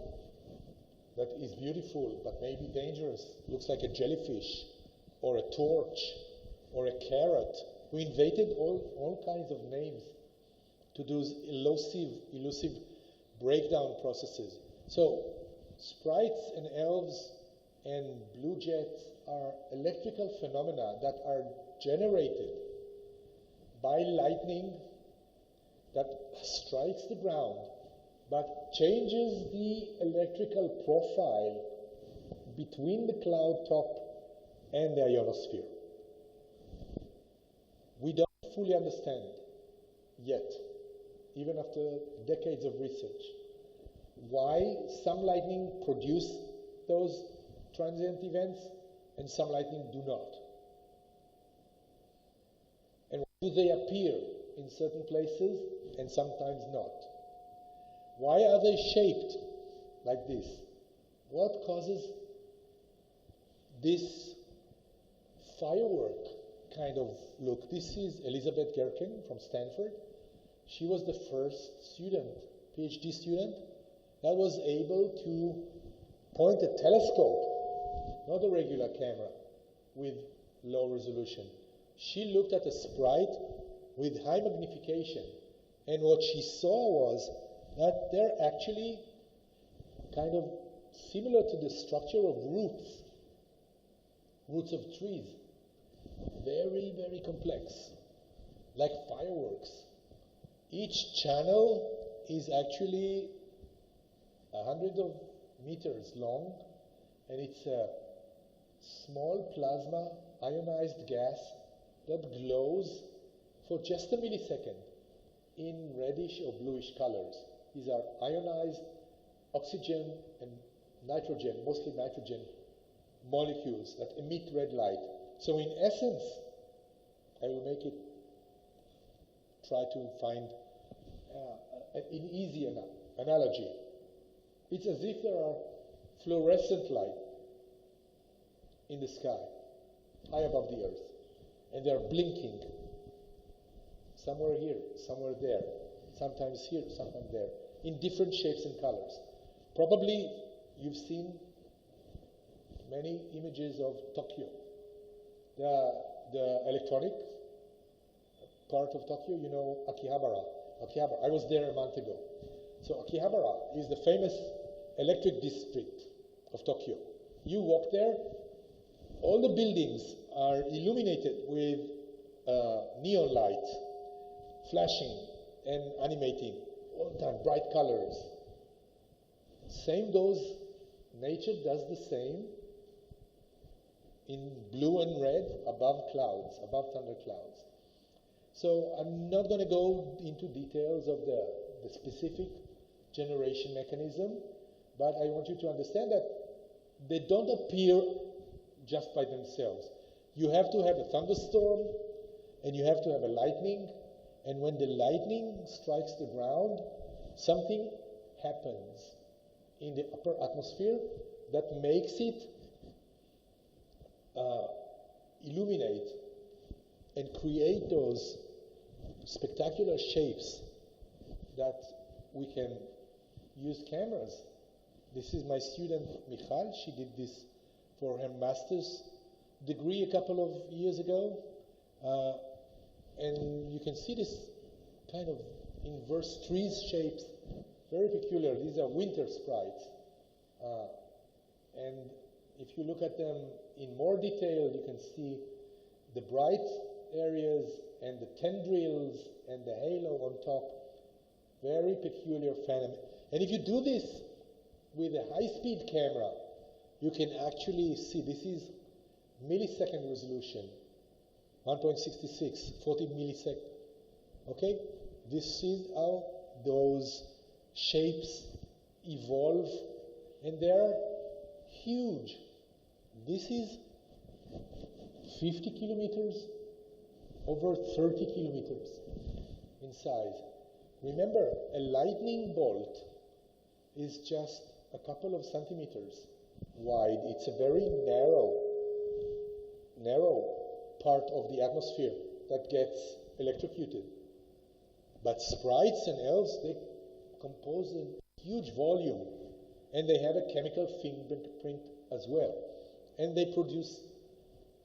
that is beautiful but may be dangerous, looks like a jellyfish or a torch or a carrot. We invented all kinds of names to those elusive breakdown processes. So sprites and elves and blue jets are electrical phenomena that are generated by lightning that strikes the ground but changes the electrical profile between the cloud top and the ionosphere. We don't fully understand yet, even after decades of research, why some lightning produce those transient events and some lightning do not. And why do they appear in certain places and sometimes not? Why are they shaped like this. What causes this firework kind of look? This is Elizabeth Gerken from Stanford. She was the first student, PhD student, that was able to point a telescope, not a regular camera, with low resolution. She looked at a sprite with high magnification, and what she saw was that they're actually kind of similar to the structure of roots of trees. Very, very complex, like fireworks. Each channel is actually 100 of meters long, and it's a small plasma ionized gas that glows for just a millisecond in reddish or bluish colors. These are ionized oxygen and nitrogen, mostly nitrogen molecules that emit red light. So in essence, I will make it, try to find an easy analogy. It's as if there are fluorescent light in the sky, high above the earth, and they're blinking. Somewhere here, somewhere there, sometimes here, sometimes there, in different shapes and colors. Probably you've seen many images of Tokyo. The electronic part of Tokyo, you know, Akihabara. I was there a month ago. So Akihabara is the famous electric district of Tokyo. You walk there, all the buildings are illuminated with neon lights, flashing and animating all the time, bright colors. Same goes, nature does the same in blue and red above clouds, above thunderclouds. So I'm not going to go into details of the specific generation mechanism, but I want you to understand that they don't appear just by themselves. You have to have a thunderstorm, and you have to have a lightning, and when the lightning strikes the ground, something happens in the upper atmosphere that makes it illuminate and create those spectacular shapes that we can use cameras. This is my student Michal. She did this for her master's degree a couple of years ago. And you can see this kind of inverse trees shapes, very peculiar. These are winter sprites. And if you look at them in more detail, you can see the bright areas and the tendrils and the halo on top. Very peculiar phenomenon. And if you do this with a high-speed camera, you can actually see, this is millisecond resolution, 1.66, 40 milliseconds. Okay? This is how those shapes evolve, and they're huge. This is 50 kilometers over 30 kilometers in size. Remember, a lightning bolt is just a couple of centimeters wide. It's a very narrow part of the atmosphere that gets electrocuted. But sprites and elves, they compose a huge volume, and they have a chemical fingerprint as well. And they produce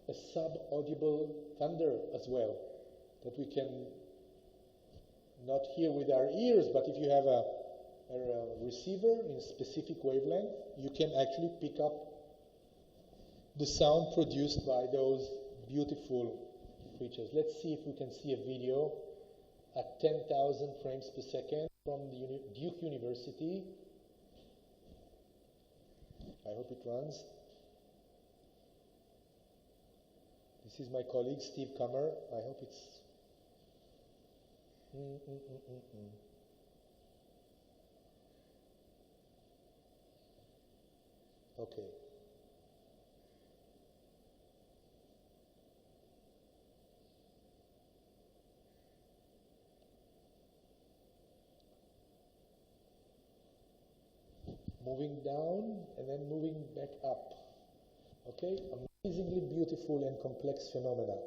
a sub-audible thunder as well, that we can not hear with our ears, but if you have a receiver in a specific wavelength, you can actually pick up the sound produced by those beautiful creatures. Let's see if we can see a video at 10,000 frames per second from the Duke University. I hope it runs. This is my colleague Steve Kummer. I hope it's... Okay. moving down and then moving back up. Okay, amazingly beautiful and complex phenomena.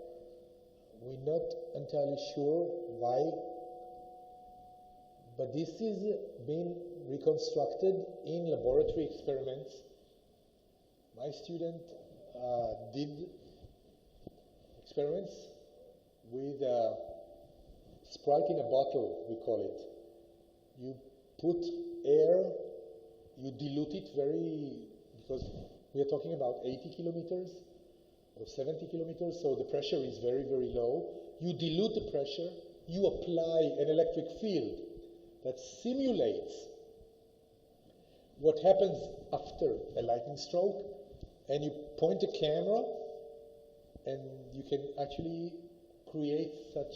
We're not entirely sure why, but this is being reconstructed in laboratory experiments. My student did experiments with a Sprite in a bottle, we call it. You put air, you dilute it because we are talking about 80 kilometers or 70 kilometers, so the pressure is very, very low. You dilute the pressure, you apply an electric field that simulates what happens after a lightning stroke, and you point a camera, and you can actually create such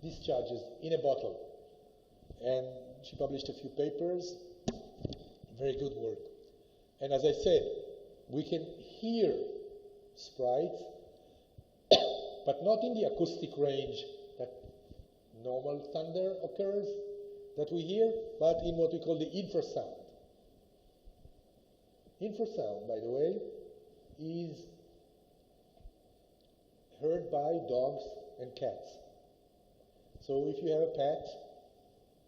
discharges in a bottle. And she published a few papers, very good work. And as I said, we can hear sprites, but not in the acoustic range that normal thunder occurs, that we hear, but in what we call the infrasound. Infrasound, by the way, is heard by dogs and cats. So if you have a pet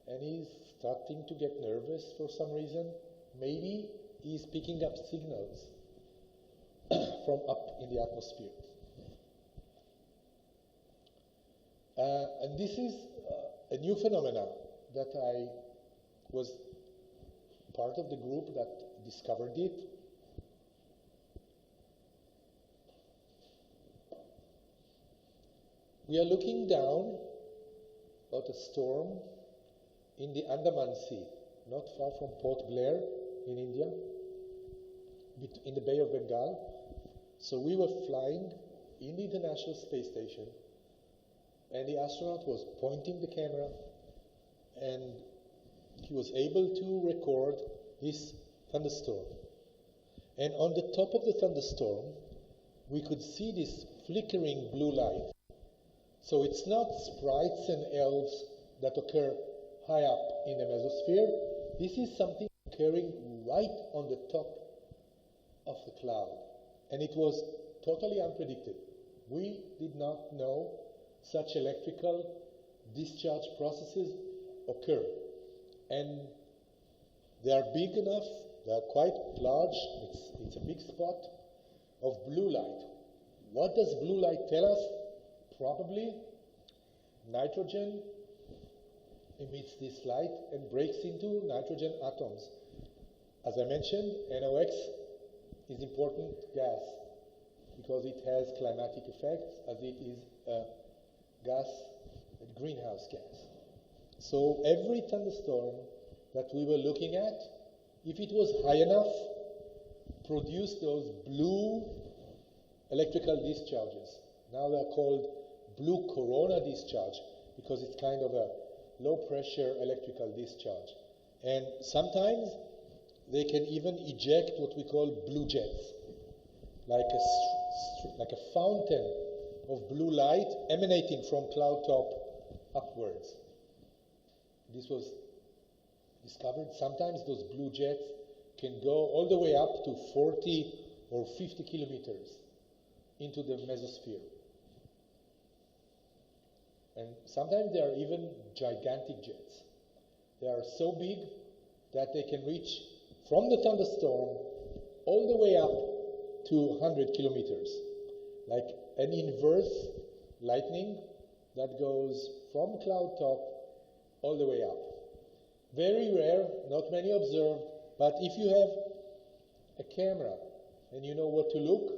and he's starting to get nervous for some reason, maybe he's picking up signals from up in the atmosphere. And this is a new phenomena that I was part of the group that discovered it. We are looking down at a storm in the Andaman Sea, not far from Port Blair in India, in the Bay of Bengal. So we were flying in the International Space Station, and the astronaut was pointing the camera, and he was able to record this thunderstorm. And on the top of the thunderstorm, we could see this flickering blue light. So it's not sprites and elves that occur high up in the mesosphere. This is something occurring right on the top of the cloud. And it was totally unpredicted. We did not know such electrical discharge processes occur. And they are big enough, they are quite large, it's a big spot of blue light. What does blue light tell us? Probably nitrogen emits this light and breaks into nitrogen atoms. As I mentioned, NOx is important gas because it has climatic effects as it is a gas, a greenhouse gas. So every thunderstorm that we were looking at, if it was high enough, produced those blue electrical discharges. Now they're called blue corona discharge because it's kind of a low pressure electrical discharge. And sometimes they can even eject what we call blue jets, like a fountain of blue light emanating from cloud top upwards. This was discovered. Sometimes those blue jets can go all the way up to 40 or 50 kilometers into the mesosphere. And sometimes they are even gigantic jets. They are so big that they can reach from the thunderstorm all the way up to 100 kilometers, like an inverse lightning that goes from cloud top all the way up. Very rare, not many observed, but if you have a camera and you know where to look,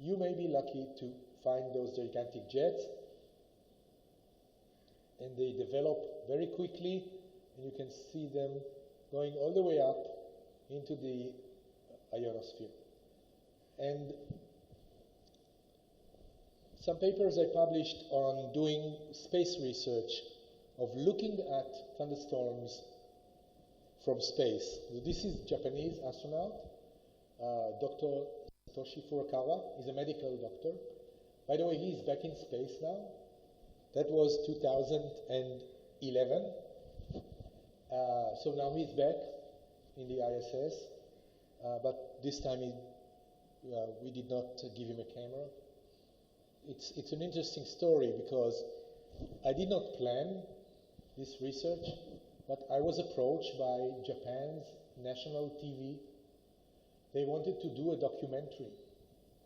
you may be lucky to find those gigantic jets. And they develop very quickly, and you can see them going all the way up into the ionosphere. And some papers I published on doing space research of looking at thunderstorms from space. This is Japanese astronaut, Dr. Satoshi Furukawa. He's a medical doctor. By the way, he's back in space now. That was 2011. So now he's back. in the ISS, but this time we did not give him a camera. It's an interesting story because I did not plan this research, but I was approached by Japan's national TV. They wanted to do a documentary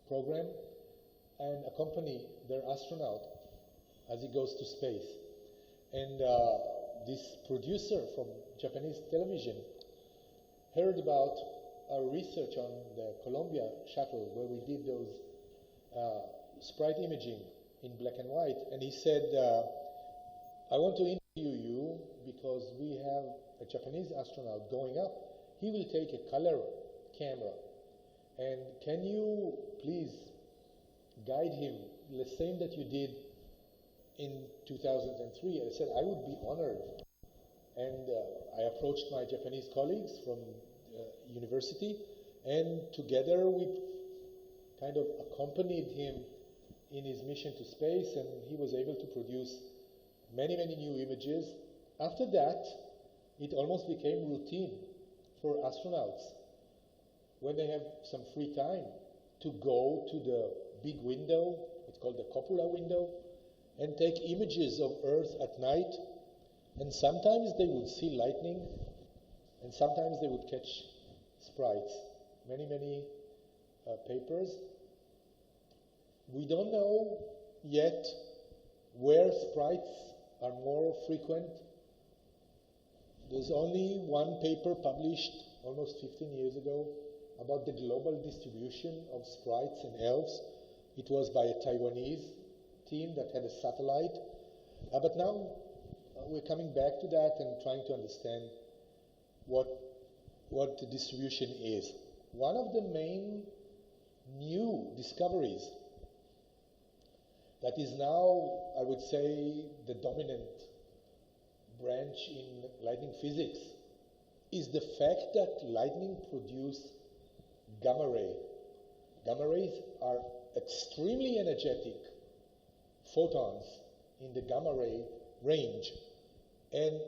program and accompany their astronaut as he goes to space. And this producer from Japanese television heard about our research on the Columbia shuttle where we did those sprite imaging in black and white, and he said, I want to interview you because we have a Japanese astronaut going up. He will take a color camera, and can you please guide him the same that you did in 2003? I said I would be honored, and I approached my Japanese colleagues from university, and together we kind of accompanied him in his mission to space, and he was able to produce many, many new images. After that, it almost became routine for astronauts when they have some free time to go to the big window, it's called the cupola window, and take images of Earth at night. And sometimes they would see lightning, and sometimes they would catch sprites. Many, many papers. We don't know yet where sprites are more frequent. There's only one paper published almost 15 years ago about the global distribution of sprites and elves. It was by a Taiwanese team that had a satellite. But now we're coming back to that and trying to understand what the distribution is. One of the main new discoveries that is now, I would say, the dominant branch in lightning physics is the fact that lightning produces gamma ray. Gamma rays are extremely energetic photons in the gamma ray range. And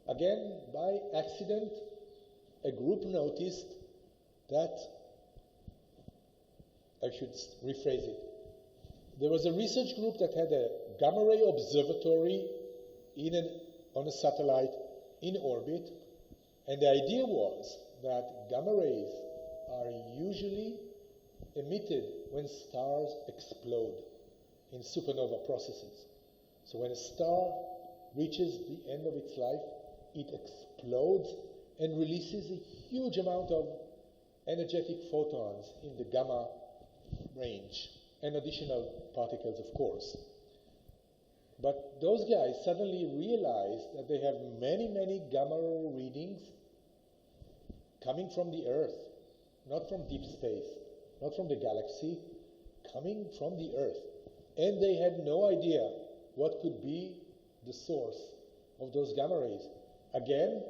again, by accident, a group noticed that, I should rephrase it, there was a research group that had a gamma ray observatory on a satellite in orbit, and the idea was that gamma rays are usually emitted when stars explode in supernova processes. So when a star reaches the end of its life, it explodes and releases a huge amount of energetic photons in the gamma range, and additional particles, of course. But those guys suddenly realized that they have many, many gamma readings coming from the Earth, not from deep space, not from the galaxy, coming from the Earth. And they had no idea what could be the source of those gamma rays. Again,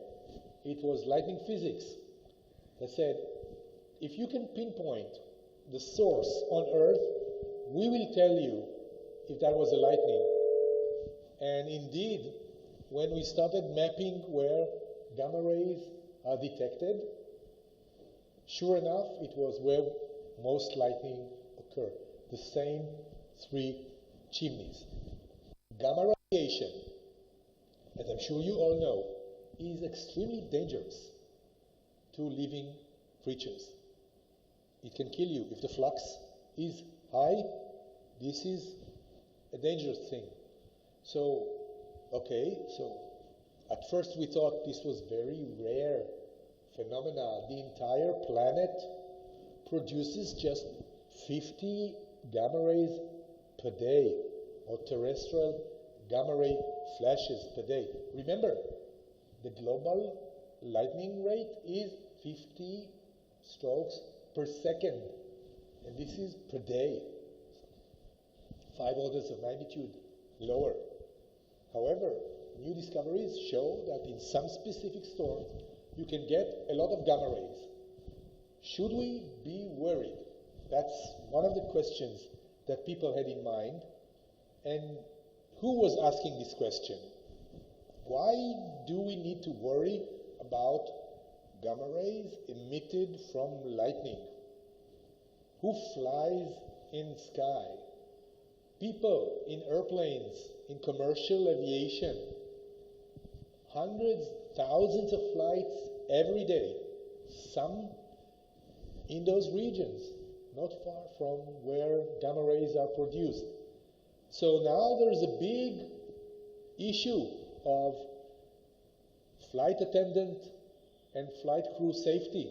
it was lightning physics that said, if you can pinpoint the source on Earth, we will tell you if that was a lightning. And indeed, when we started mapping where gamma rays are detected, sure enough, it was where most lightning occur. The same three chimneys. Gamma radiation, as I'm sure you all know, is extremely dangerous to living creatures. It can kill you. If the flux is high, this is a dangerous thing. So at first we thought this was very rare phenomena. The entire planet produces just 50 gamma rays per day, or terrestrial gamma ray flashes per day. Remember, the global lightning rate is 50 strokes per second, and this is per day, 5 orders of magnitude lower. However, new discoveries show that in some specific storms you can get a lot of gamma rays. Should we be worried? That's one of the questions that people had in mind. And who was asking this question? Why do we need to worry about gamma rays emitted from lightning. Who flies in sky? People in airplanes, in commercial aviation. Hundreds, thousands of flights every day. Some in those regions, not far from where gamma rays are produced. So now there's a big issue of flight attendant and flight crew safety,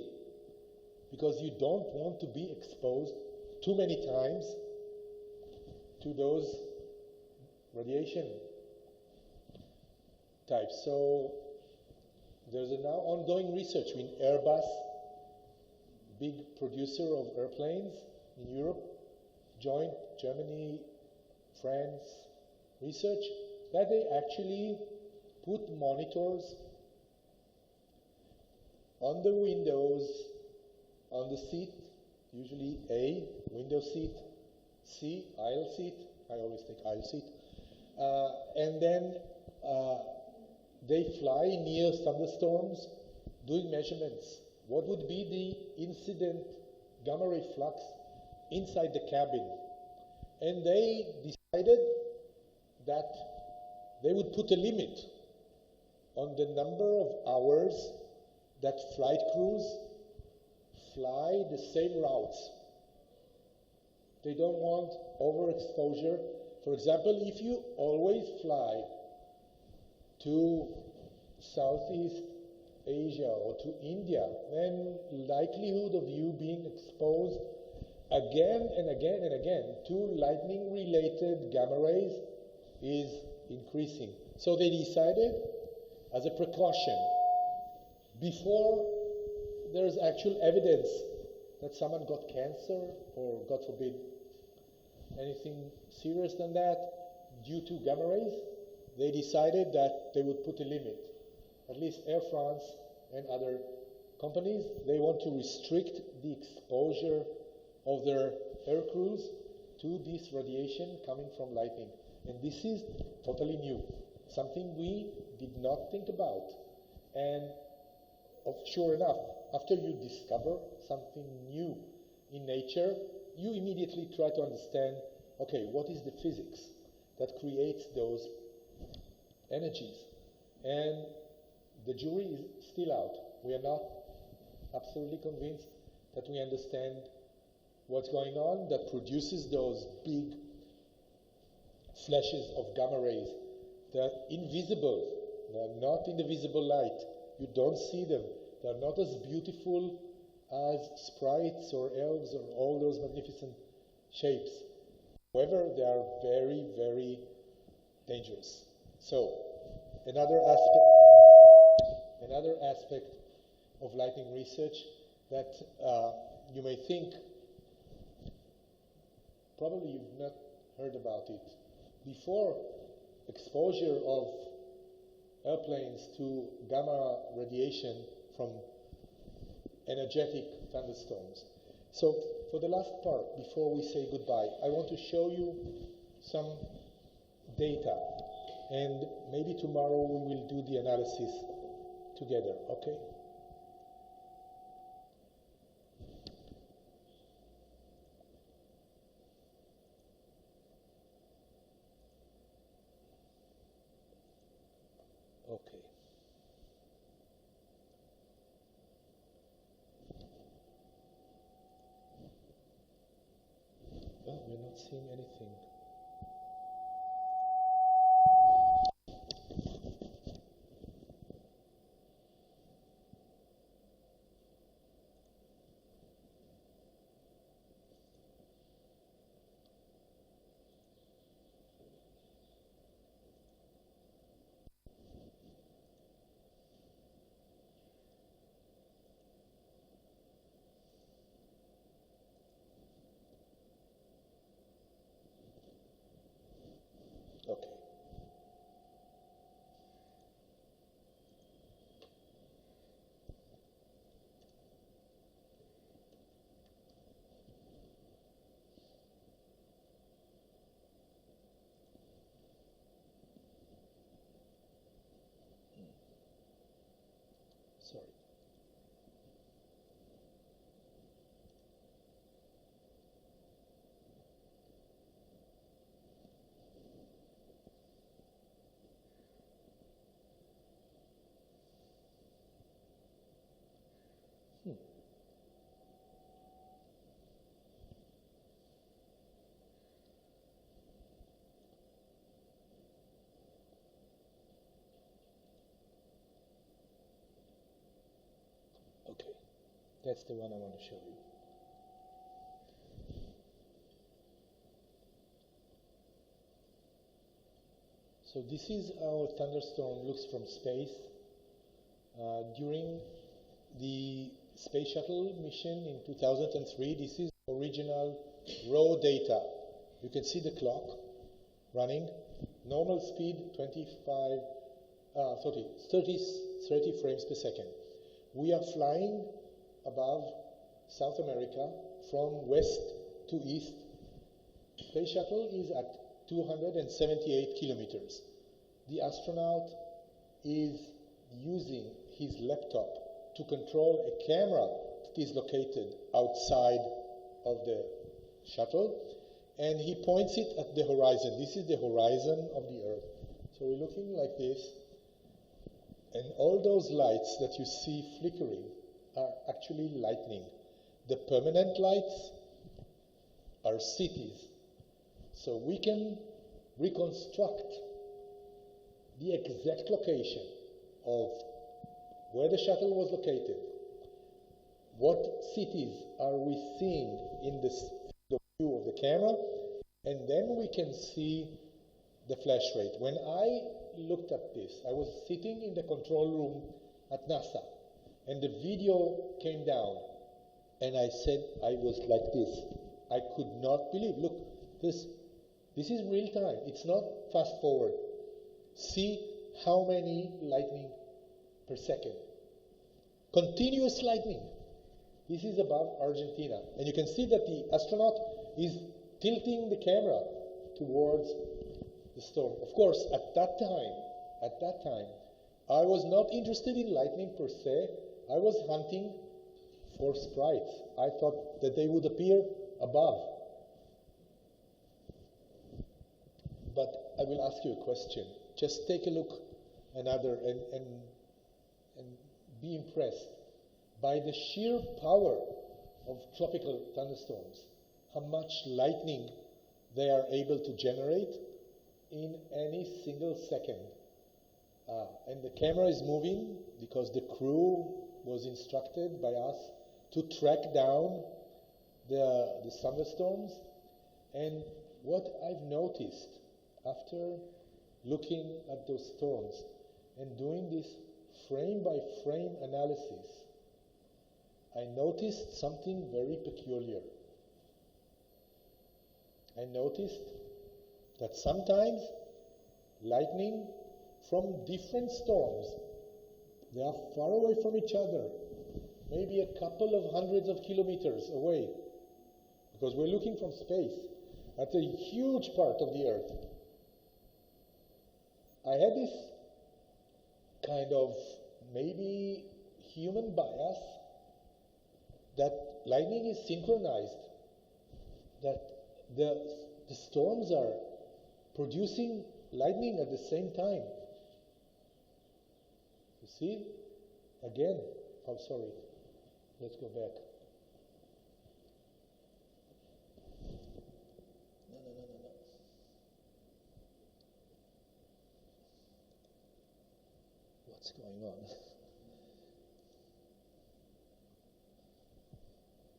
because you don't want to be exposed too many times to those radiation types. So there's a now ongoing research with Airbus, big producer of airplanes in Europe, joint Germany, France research, that they actually put monitors on the windows, on the seat, usually A, window seat, C, aisle seat, I always take aisle seat, and then they fly near thunderstorms doing measurements. What would be the incident gamma ray flux inside the cabin? And they decided that they would put a limit on the number of hours that flight crews fly the same routes. They don't want overexposure. For example, if you always fly to Southeast Asia or to India, then likelihood of you being exposed again and again and again to lightning-related gamma rays is increasing. So they decided, as a precaution, before there's actual evidence that someone got cancer or, God forbid, anything serious than that due to gamma rays, they decided that they would put a limit. At least Air France and other companies, they want to restrict the exposure of their air crews to this radiation coming from lightning. And this is totally new, something we did not think about. And sure enough, after you discover something new in nature, you immediately try to understand, okay, what is the physics that creates those energies? And the jury is still out. We are not absolutely convinced that we understand what's going on that produces those big flashes of gamma rays. They're invisible. They're not in the visible light. You don't see them. They're not as beautiful as sprites or elves or all those magnificent shapes. However, they are very, very dangerous. So, another aspect of lightning research that you may think, probably you've not heard about it. Before exposure of airplanes to gamma radiation from energetic thunderstorms. So for the last part, before we say goodbye, I want to show you some data, and maybe tomorrow we will do the analysis together, okay? Okay. Oh, we're not seeing anything. That's the one I want to show you. So this is how a thunderstorm looks from space. During the Space Shuttle mission in 2003, this is original raw data. You can see the clock running. Normal speed 30 frames per second. We are flying above South America from west to east. Space Shuttle is at 278 kilometers. The astronaut is using his laptop to control a camera that is located outside of the shuttle, and he points it at the horizon. This is the horizon of the Earth. So we're looking like this, and all those lights that you see flickering are actually lightning. The permanent lights are cities. So we can reconstruct the exact location of where the shuttle was located. What cities are we seeing in the view of the camera? And then we can see the flash rate. When I looked at this, I was sitting in the control room at NASA, and the video came down, and I said, I was like this. I could not believe. Look, this is real time. It's not fast forward. See how many lightning per second. Continuous lightning. This is above Argentina. And you can see that the astronaut is tilting the camera towards the storm. Of course, at that time, I was not interested in lightning per se. I was hunting for sprites. I thought that they would appear above. But I will ask you a question. Just take a look and be impressed by the sheer power of tropical thunderstorms, how much lightning they are able to generate in any single second. And the camera is moving because the crew was instructed by us to track down the thunderstorms. And what I've noticed after looking at those storms and doing this frame by frame analysis, I noticed something very peculiar. I noticed that sometimes lightning from different storms, they are far away from each other, maybe a couple of hundreds of kilometers away, because we're looking from space at a huge part of the Earth. I had this kind of maybe human bias that lightning is synchronized, that the storms are producing lightning at the same time. You see? Again, oh sorry, let's go back. No. What's going on?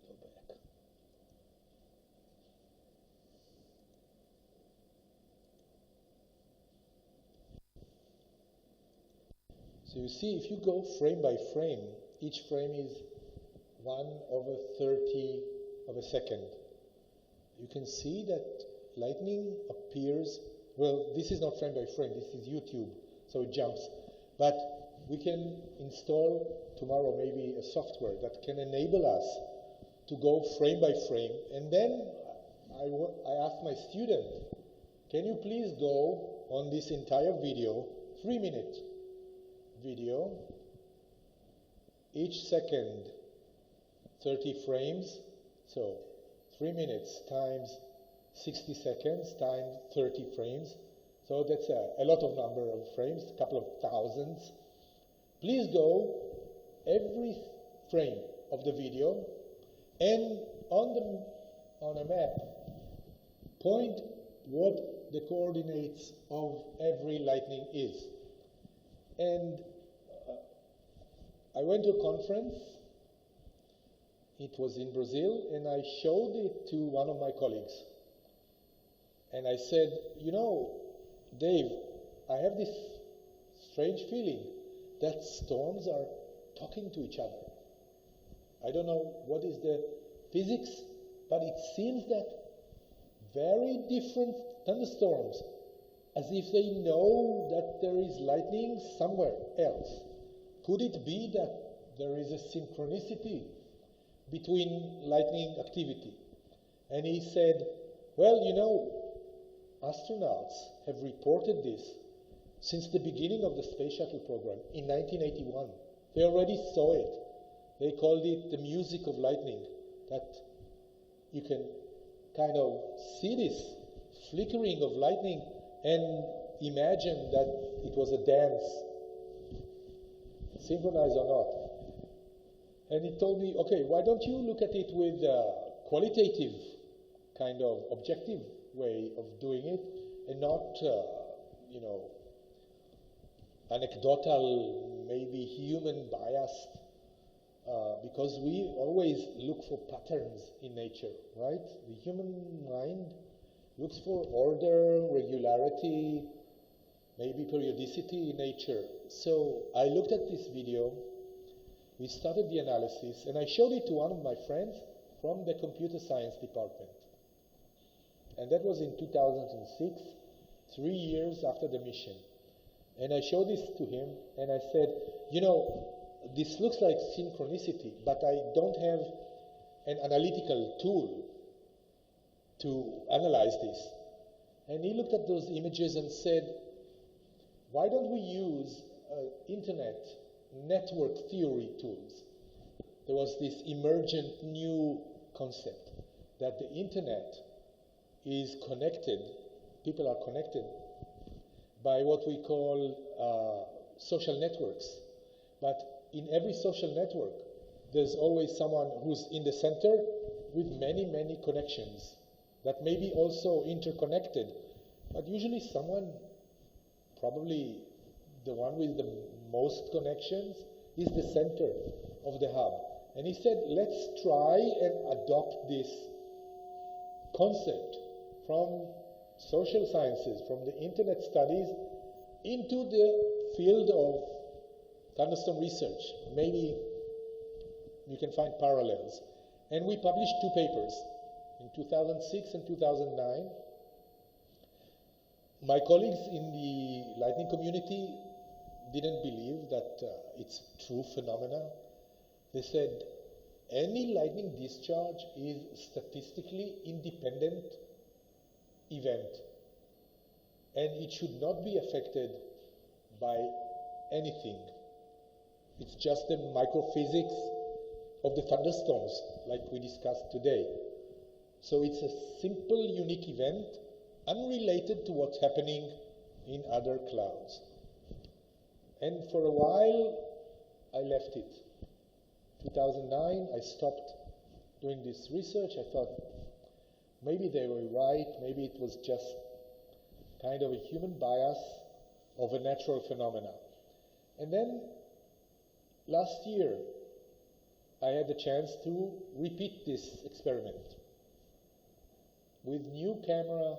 Go back. So you see, if you go frame by frame, each frame is 1/30 of a second. You can see that lightning appears, well, this is not frame by frame, this is YouTube, so it jumps. But we can install tomorrow maybe a software that can enable us to go frame by frame. And then I asked my student, can you please go on this entire video, 3-minute video, each second 30 frames, so 3 minutes times 60 seconds times 30 frames. So that's a lot of number of frames, a couple of thousands. Please go every frame of the video and on a map, point what the coordinates of every lightning is. And I went to a conference It was in Brazil, and I showed it to one of my colleagues. And I said, you know, Dave, I have this strange feeling that storms are talking to each other. I don't know what is the physics, but it seems that very different thunderstorms, as if they know that there is lightning somewhere else. Could it be that there is a synchronicity between lightning activity? And he said, well, you know, astronauts have reported this since the beginning of the Space Shuttle program in 1981. They already saw it. They called it the music of lightning, that you can kind of see this flickering of lightning and imagine that it was a dance, synchronized or not. And he told me, okay, why don't you look at it with a qualitative kind of objective way of doing it, and not, anecdotal, maybe human biased, because we always look for patterns in nature, right? The human mind looks for order, regularity, maybe periodicity in nature. So I looked at this video, we started the analysis, and I showed it to one of my friends from the computer science department. And that was in 2006, 3 years after the mission. And I showed this to him, and I said, you know, this looks like synchronicity, but I don't have an analytical tool to analyze this. And he looked at those images and said, why don't we use internet network theory tools? There was this emergent new concept that the internet is connected, people are connected by what we call social networks. But in every social network, there's always someone who's in the center with many, many connections that may be also interconnected. But usually someone, probably the one with the most connections, is the center of the hub. And he said, let's try and adopt this concept from social sciences, from the internet studies, into the field of thunderstorm research. Maybe you can find parallels. And we published 2 papers in 2006 and 2009. My colleagues in the lightning community didn't believe that it's a true phenomena. They said any lightning discharge is statistically independent event, and it should not be affected by anything. It's just the microphysics of the thunderstorms, like we discussed today. So it's a simple, unique event, unrelated to what's happening in other clouds. And for a while, I left it. 2009, I stopped doing this research. I thought, maybe they were right, maybe it was just kind of a human bias of a natural phenomena. And then, last year, I had the chance to repeat this experiment with new camera,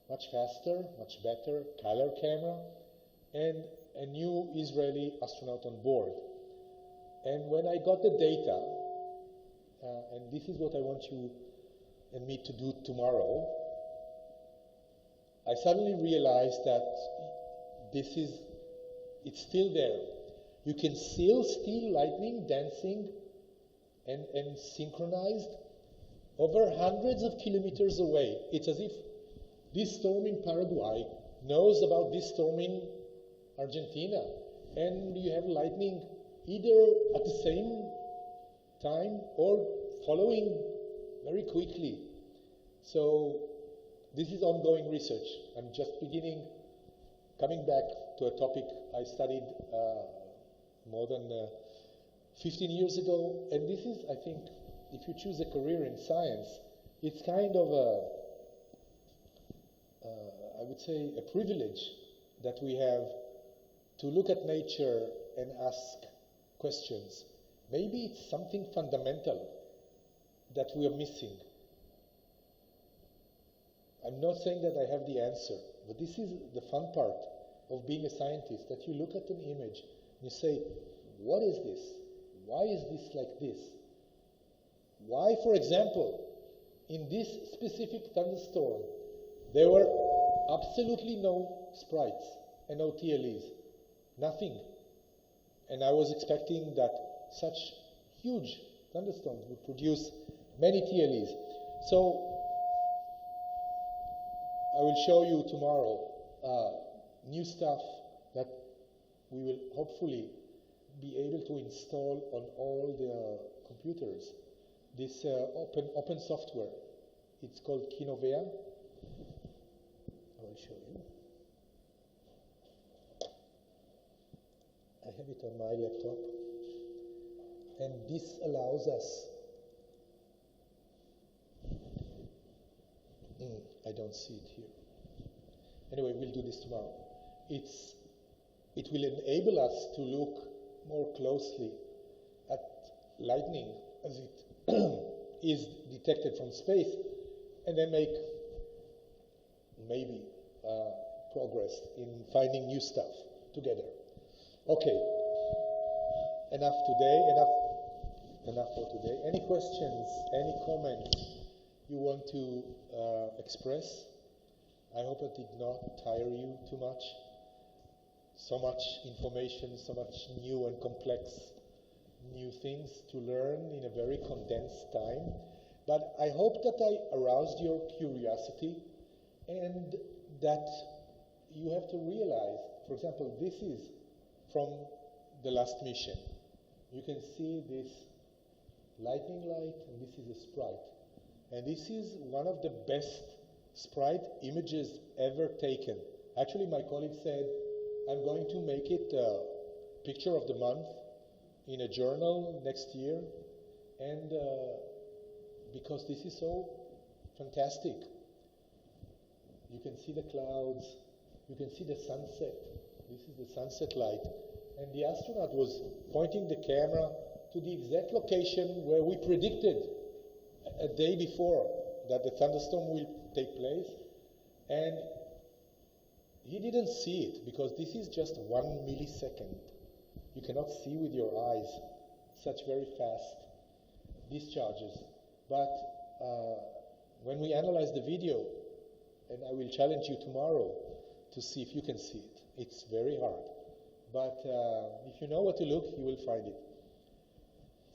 much faster, much better, color camera, and a new Israeli astronaut on board. And when I got the data, and this is what I want you and me to do tomorrow, I suddenly realized that it's still there. You can still see lightning dancing and synchronized over hundreds of kilometers away. It's as if this storm in Paraguay knows about this storm in Argentina, and you have lightning either at the same time or following very quickly. So this is ongoing research. I'm just beginning, coming back to a topic I studied more than 15 years ago. And this is, I think, if you choose a career in science, it's kind of I would say, a privilege that we have to look at nature and ask questions. Maybe it's something fundamental that we are missing. I'm not saying that I have the answer, but this is the fun part of being a scientist, that you look at an image and you say, what is this? Why is this like this? Why, for example, in this specific thunderstorm, there were absolutely no sprites and no TLEs, nothing. And I was expecting that such huge thunderstorms would produce many TLEs. So I will show you tomorrow new stuff that we will hopefully be able to install on all the computers. This open software, it's called Kinovea. I will show you. I have it on my laptop. And this allows us, I don't see it here. Anyway, we'll do this tomorrow. It will enable us to look more closely at lightning as it is detected from space, and then make maybe progress in finding new stuff together. Okay, enough for today. Any questions, any comments you want to express? I hope it did not tire you too much. So much information, so much new and complex new things to learn in a very condensed time. But I hope that I aroused your curiosity, and that you have to realize, for example, this is from the last mission. You can see this lightning light, and this is a sprite. And this is one of the best sprite images ever taken. Actually, my colleague said, I'm going to make it a picture of the month in a journal next year, and because this is so fantastic. You can see the clouds, you can see the sunset. This is the sunset light. And the astronaut was pointing the camera to the exact location where we predicted a day before that the thunderstorm will take place. And he didn't see it because this is just 1 millisecond. You cannot see with your eyes such very fast discharges. But when we analyze the video, and I will challenge you tomorrow to see if you can see it. It's very hard. But if you know where to look, you will find it.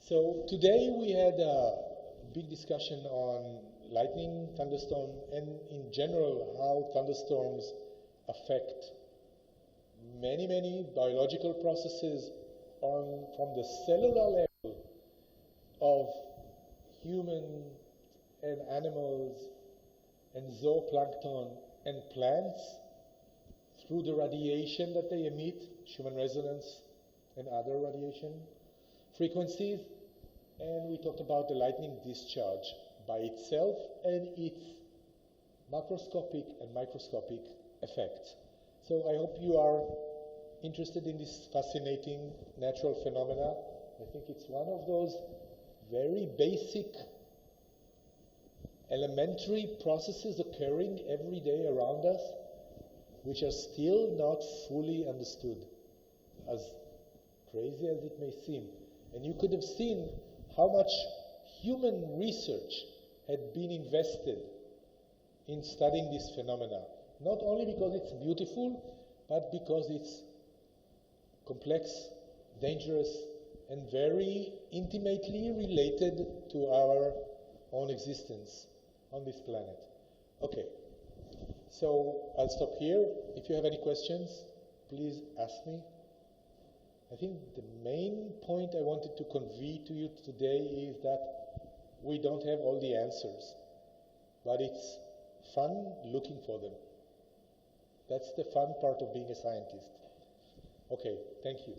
So today we had a big discussion on lightning, thunderstorm, and in general how thunderstorms affect many, many biological processes from the cellular level of human and animals and zooplankton and plants, through the radiation that they emit, Schumann resonance and other radiation frequencies. And we talked about the lightning discharge by itself and its macroscopic and microscopic effects. So I hope you are interested in this fascinating natural phenomena. I think it's one of those very basic elementary processes occurring every day around us, which are still not fully understood, as crazy as it may seem. And you could have seen how much human research had been invested in studying this phenomena, not only because it's beautiful, but because it's complex, dangerous, and very intimately related to our own existence on this planet. Okay, so I'll stop here. If you have any questions, please ask me. I think the main point I wanted to convey to you today is that we don't have all the answers, but it's fun looking for them. That's the fun part of being a scientist. Okay, thank you.